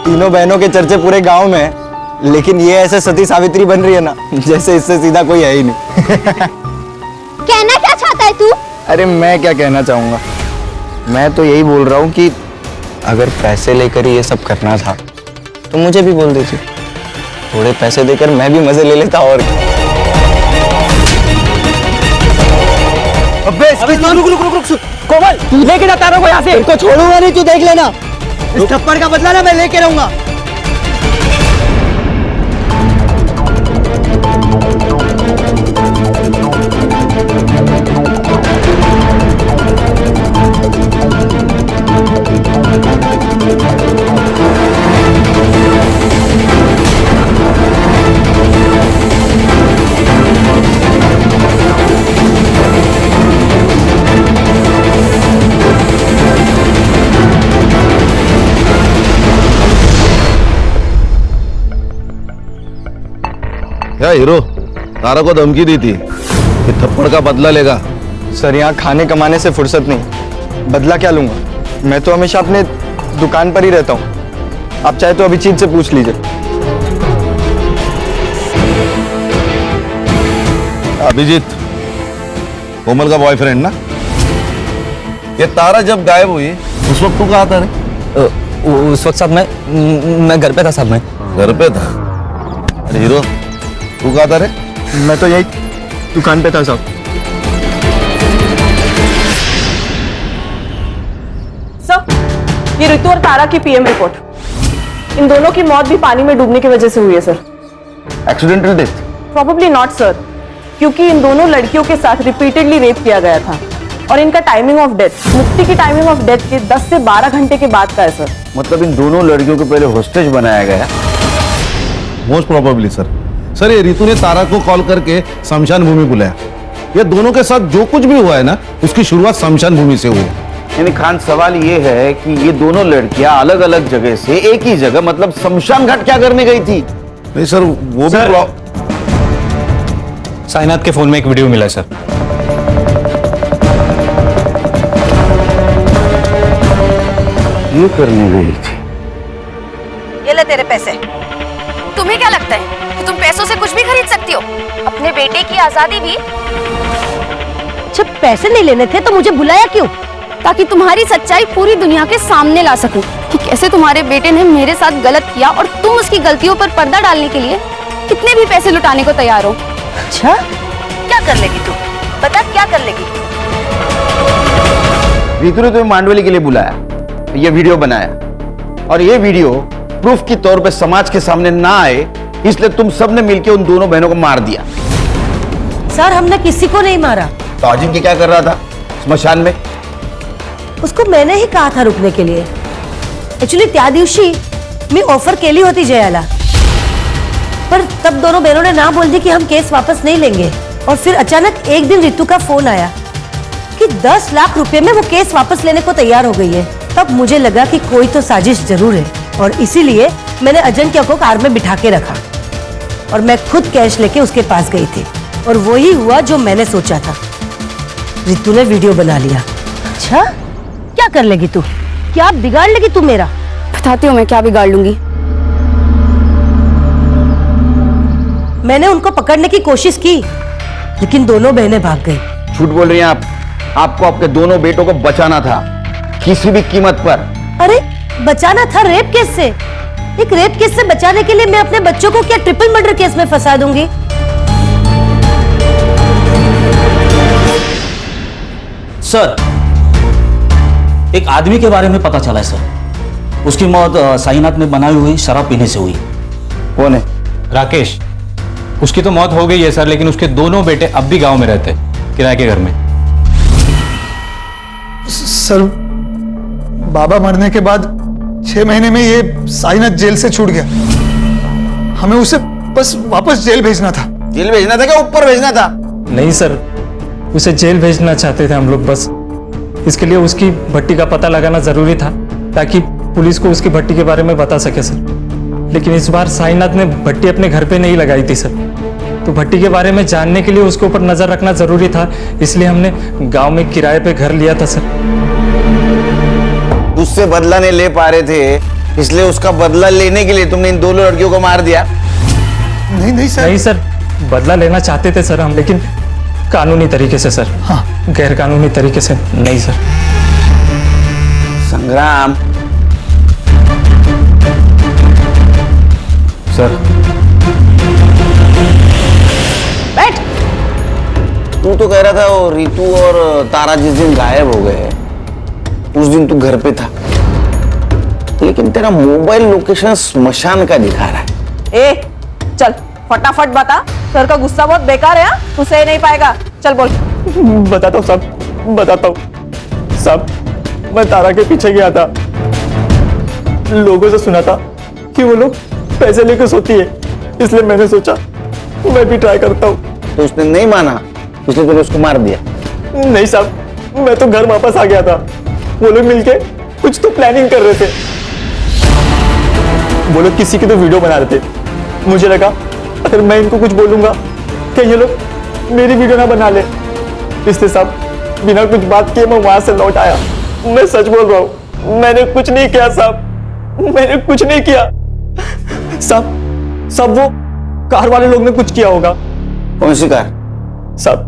तीनों बहनों के चर्चे पूरे गांव में है, लेकिन ये ऐसे सती सावित्री बन रही है ना, जैसे इससे सीधा कोई है ही नहीं। कहना क्या चाहता है तू? अरे मैं क्या कहना चाहूंगा, मैं तो यही बोल रहा हूँ कि अगर पैसे लेकर ये सब करना था तो मुझे भी बोल देती, थोड़े पैसे देकर मैं भी मजे ले लेता। और अबे रुक कोमल, तू लेके जा तारा को यहाँ से। तो छोड़ूंगा नहीं, तू देख लेना। इस थप्पड़ का बदला ना मैं लेके रहूंगा। क्या हीरो तारा को धमकी दी थी कि थप्पड़ का बदला लेगा? सर यहाँ खाने कमाने से फुर्सत नहीं, बदला क्या लूंगा? मैं तो हमेशा अपने दुकान पर ही रहता हूँ। आप चाहे तो अभिजीत से पूछ लीजिए। अभिजीत कोमल का बॉयफ्रेंड ना? ये तारा जब गायब हुई उस वक्त तू कहाँ था रे? उस वक्त साहब मैं घर पे था साहब। मैं घर पे था? अरे हीरो तू कहाँ था रे? मैं तो यही दुकान पे था साहब। सर, ये ऋतु और तारा की पीएम रिपोर्ट। इन दोनों की मौत भी पानी में डूबने की वजह से हुई है sir. Accidental death? Probably not sir, क्योंकि इन दोनों लड़कियों के साथ रिपीटेडली रेप किया गया था और इनका टाइमिंग ऑफ डेथ मुक्ति की टाइमिंग ऑफ डेथ के 10 से 12 घंटे के बाद का है सर। मतलब इन दोनों लड़कियों को पहले होस्टेज बनाया गया? Most probably sir. सर ये रितु ने तारा को कॉल करके शमशान भूमि बुलाया। ये दोनों के साथ जो कुछ भी हुआ है ना, उसकी शुरुआत शमशान भूमि से हुई है। यानी खान सवाल ये है कि ये दोनों लड़कियां अलग अलग जगह से एक ही जगह मतलब शमशान घाट क्या करने गई थी? नहीं सर, वो सर, साइनाथ के फोन में एक वीडियो मिला है सर। ये करने गई थी। ये ले तेरे पैसे। तुम्हें क्या लगता है कि तुम पैसों से कुछ भी खरीद सकती हो? अपने बेटे की आजादी भी। जब पैसे नहीं लेने थे तो मुझे बुलाया क्यों? ताकि तुम्हारी सच्चाई पूरी दुनिया के सामने ला सकूं कि कैसे तुम्हारे बेटे ने मेरे साथ गलत किया और तुम उसकी गलतियों पर पर्दा डालने के लिए कितने भी पैसे लुटाने को तैयार हो। अच्छा, क्या कर लेगी तू? बता क्या कर लेगी? रितु ने तुम्हें मांडवली के लिए बुलाया, ये वीडियो बनाया और ये वीडियो प्रूफ के तौर पे समाज के सामने ना आए, इसलिए तुम सबने मिलकर उन दोनों बहनों को मार दिया। सर हमने किसी को नहीं मारा। तो अजिंक्य क्या कर रहा था स्मशान में? उसको मैंने ही कहा था रुकने के लिए। एक्चुअली त्या दिवशी मी ऑफर केली होती जयाला, पर तब दोनों बहनों ने ना बोल दी कि हम केस वापस नहीं लेंगे। और फिर अचानक एक दिन रितु का फोन आया कि 10 लाख रुपए में वो केस वापस लेने को तैयार हो गई है। तब मुझे लगा कि कोई तो साजिश जरूर है और इसीलिए मैंने अजिंक्य को कार में बिठा के रखा और मैं खुद कैश लेके उसके पास गई थी और वही हुआ जो मैंने सोचा था। रितु ने वीडियो बना लिया। अच्छा, क्या कर लेगी तू? क्या बिगाड़ लेगी तू मेरा? बताती हूँ मैं क्या बिगाड़ लूंगी। मैंने उनको पकड़ने की कोशिश की लेकिन दोनों बहनें भाग गई। झूठ बोल रही हैं आप। आपको आपके दोनों बेटों को बचाना था किसी भी कीमत पर। अरे बचाना था रेप केस से, एक रेप केस से बचाने के लिए मैं अपने बच्चों को क्या ट्रिपल मर्डर केस में फंसा दूंगी? सर, एक आदमी के बारे में पता चला है सर। उसकी मौत साईनाथ ने बनाई हुई शराब पीने से हुई। कौन है? राकेश। उसकी तो मौत हो गई है सर, लेकिन उसके दोनों बेटे अब भी गांव में रहते हैं, किराए के घर में। सर, बाबा मरने के बाद 6 महीने में ये साईनाथ जेल से छूट गया। हमें उसे बस वापस जेल भेजना था। जेल भेजना था क्या ऊपर भेजना था? नहीं सर, उसे जेल भेजना चाहते थे हम लोग। बस इसके लिए उसकी भट्टी का पता लगाना जरूरी था ताकि पुलिस को उसकी भट्टी के बारे में बता सके सर। लेकिन इस बार साईनाथ ने भट्टी अपने घर पे नहीं लगाई थी सर, तो भट्टी के बारे में जानने के लिए उसके ऊपर नजर रखना जरूरी था, इसलिए हमने गांव में किराए पे घर लिया था सर। उससे बदला नहीं ले पा रहे थे, इसलिए उसका बदला लेने के लिए तुमने इन दोनों लड़कियों को मार दिया? नहीं सर। नहीं सर, बदला लेना चाहते थे सर हम, लेकिन कानूनी तरीके से सर। हाँ, गैर कानूनी तरीके से नहीं सर। संग्राम सर, बैठ। तू तो कह रहा था वो रितु और तारा जिस दिन गायब हो गए उस दिन तू घर पे था, लेकिन तेरा मोबाइल लोकेशन स्मशान का दिखा रहा है। ए, चल फटाफट बता, सर का गुस्सा बहुत बेकार है। हाँ, तू सह नहीं पाएगा, चल बोल। बताता हूँ साहब, बताता हूँ साहब। मैं तारा के पीछे गया था, लोगों से सुना था कि वो लोग पैसे लेकर सोती है, इसलिए मैंने सोचा मैं भी ट्राई करता हूँ। तो उसने नहीं माना, इसलिए तूने उसको मार दिया? नहीं साहब, मैं तो घर वापस आ गया था। वो लोग मिलके कुछ तो प्लानिंग कर रहे थे। वो लोग किसी की तो वीडियो बना रहे थे। मुझे लगा अगर मैं इनको कुछ बोलूंगा कि ये लोग मेरी वीडियो ना बना ले, इसलिए साहब बिना कुछ बात किए मैं वहां से लौट आया। मैं सच बोल रहा हूँ, मैंने कुछ नहीं किया साहब, मैंने कुछ नहीं किया साहब। सब वो कार वाले लोग ने कुछ किया होगा। कौन सी कार? साहब,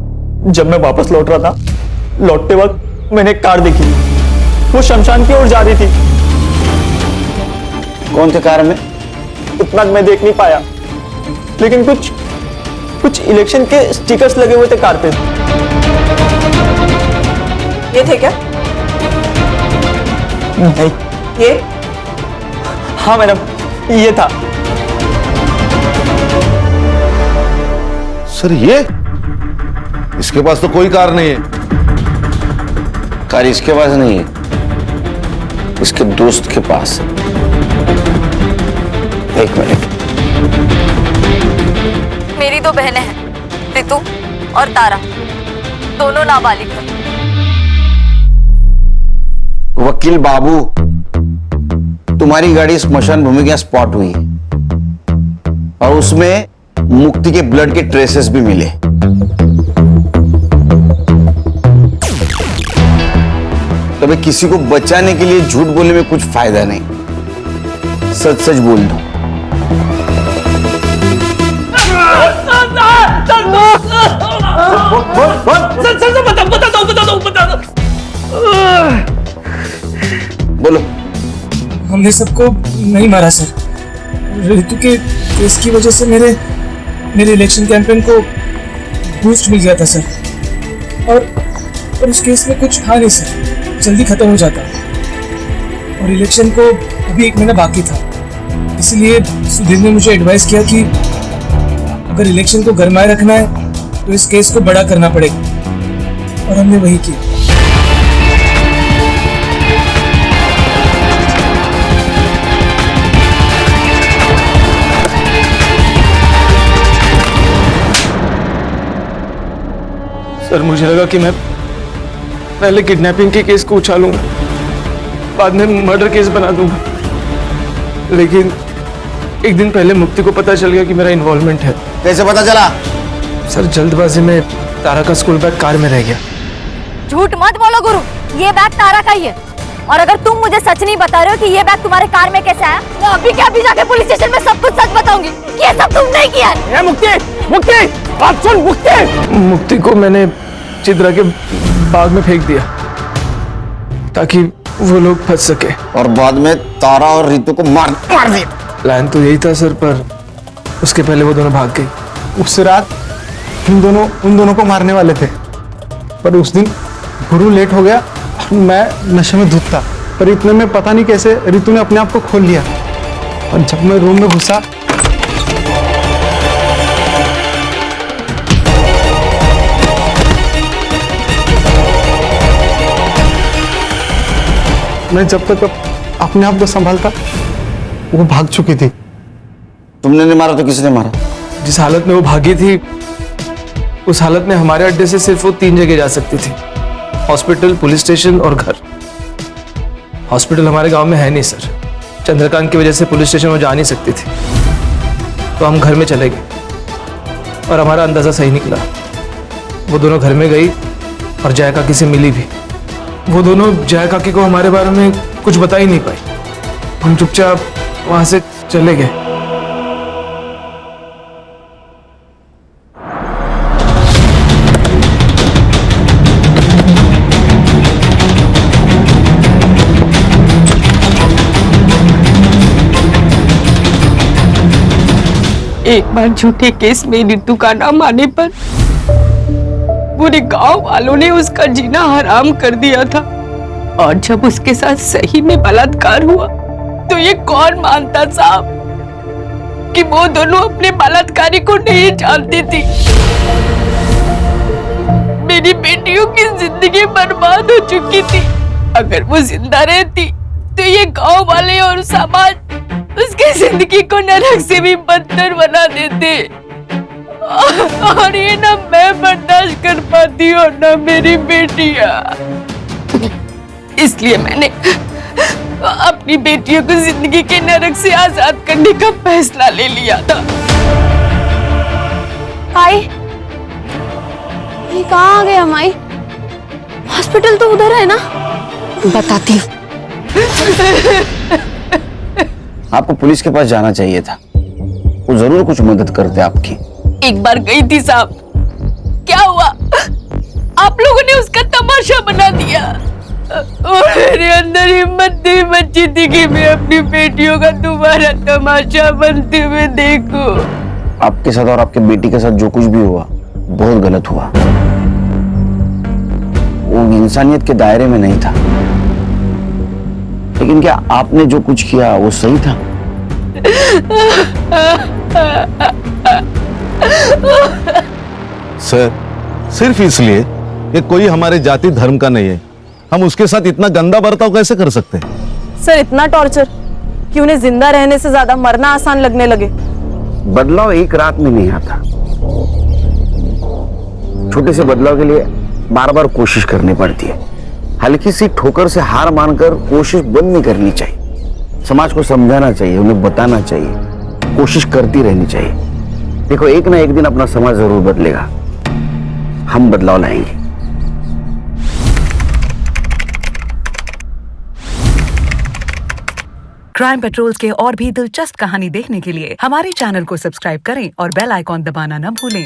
जब मैं वापस लौट रहा था, लौटते वक्त मैंने एक कार देखी, वो शमशान की ओर जा रही थी। कौन थे कार में? उतना मैं देख नहीं पाया, लेकिन कुछ इलेक्शन के स्टिकर्स लगे हुए थे कार पे। ये थे क्या? नहीं। ये? हाँ मैडम, ये था। सर ये? इसके पास तो कोई कार नहीं है। कार इसके पास नहीं है, इसके दोस्त के पास है। एक मिनट। मेरी दो बहनें हैं, रितु और तारा, दोनों नाबालिग हैं। वकील बाबू, तुम्हारी गाड़ी स्मशान भूमि के स्पॉट हुई और उसमें मुक्ति के ब्लड के ट्रेसेस भी मिले। तभी किसी को बचाने के लिए झूठ बोलने में कुछ फायदा नहीं, सच सच बोल दो। बोलो। हमने सबको नहीं मारा सर। रितु के केस की वजह से मेरे इलेक्शन कैंपेन को बूस्ट मिल गया था सर, और उस केस में कुछ था नहीं सर, जल्दी खत्म हो जाता, और इलेक्शन को अभी 1 महीना बाकी था। इसलिए सुधीर ने मुझे एडवाइस किया कि अगर इलेक्शन को गरमाए रखना है तो इस केस को बड़ा करना पड़ेगा, और हमने वही किया। सर, मुझे लगा कि मैं पहले किडनैपिंग के केस को उछालूंगा, बाद में मर्डर केस बना दूंगा, लेकिन एक दिन पहले मुक्ति को पता चल गया कि मेरा इन्वॉल्वमेंट है। कैसे पता चला? सर, जल्दबाजी में तारा का स्कूल बैग कार में रह गया। झूठ मत बोलो गुरु, ये बैग तारा का ही है, और अगर तुम मुझे सच नहीं बता रहे हो कि ये बैग तुम्हारे कार में कैसे आया, तो अभी क्या अभी जाके पुलिस स्टेशन में सब कुछ सच बताऊंगी कि ये सब तुमने ही किया है। मुक्ति, बात सुन। मुक्ति को मैंने चित्रा के बाग में फेंक दिया ताकि वो लोग फंस सके, और बाद में तारा और रितु को मार दिया। प्लान तो यही था सर, पर उसके पहले वो दोनों भाग गई। उस रात उन दोनों को मारने वाले थे, पर उस दिन गुरु लेट हो गया और मैं नशे में धुत था। पर इतने में पता नहीं कैसे रितु ने अपने आप को खोल लिया, और जब मैं रूम में घुसा मैं जब तक अपने आप को संभालता वो भाग चुकी थी। तुमने नहीं मारा तो किसने मारा? जिस हालत में वो भागी थी उस हालत में हमारे अड्डे से सिर्फ वो 3 जगह जा सकती थी, हॉस्पिटल, पुलिस स्टेशन और घर। हॉस्पिटल हमारे गांव में है नहीं सर, चंद्रकांत की वजह से पुलिस स्टेशन वो जा नहीं सकती थी, तो हम घर में चले गए और हमारा अंदाजा सही निकला। वो दोनों घर में गई और जया काकी से मिली भी। वो दोनों जया काकी को हमारे बारे में कुछ बता ही नहीं पाई। हम चुपचाप वहां से चले गए। एक बार झूठे केस में रितु का नाम आने पर पूरे गांव वालों ने उसका जीना हराम कर दिया था, और जब उसके साथ सही में बलात्कार हुआ तो ये कौन मानता साहब कि वो दोनों अपने बलात्कारी को नहीं जानती थी। मेरी बेटियों की जिंदगी बर्बाद हो चुकी थी। अगर वो जिंदा रहती तो ये गांव वाले और समाज उसकी जिंदगी को नरक से भी बदतर बना देते, और ये ना मैं बर्दाश्त कर पाती और ना मेरी बेटियां। इसलिए मैंने अपनी बेटियों को जिंदगी के नरक से आजाद करने का फैसला ले लिया था। माई, ये कहाँ आ गया माई? हॉस्पिटल तो उधर है ना? बताती हूँ। आपको पुलिस के पास जाना चाहिए था, वो जरूर कुछ मदद करते आपकी। एक बार गई थी साहब, क्या हुआ? आप लोगों ने उसका तमाशा बना दिया और मेरे अंदर हिम्मत नहीं बची थी कि मैं अपनी बेटियों का दोबारा तमाशा बनते हुए देखूं। आपके साथ और आपके बेटी के साथ जो कुछ भी हुआ बहुत गलत हुआ, वो इंसानियत के दायरे में नहीं था। लेकिन क्या आपने जो कुछ किया वो सही था? सर, सिर्फ इसलिए कि कोई हमारे जाति धर्म का नहीं है, हम उसके साथ इतना गंदा बर्ताव कैसे कर सकते हैं? सर, इतना टॉर्चर कि उन्हें जिंदा रहने से ज्यादा मरना आसान लगने लगे। बदलाव एक रात में नहीं आता, छोटे से बदलाव के लिए बार बार कोशिश करनी पड़ती है। हल्की सी ठोकर से हार मानकर कोशिश बंद नहीं करनी चाहिए। समाज को समझाना चाहिए, उन्हें बताना चाहिए, कोशिश करती रहनी चाहिए। देखो, एक ना एक दिन अपना समाज जरूर बदलेगा, हम बदलाव लाएंगे। क्राइम पेट्रोल्स के और भी दिलचस्प कहानी देखने के लिए हमारे चैनल को सब्सक्राइब करें और बेल आइकॉन दबाना न भूलें।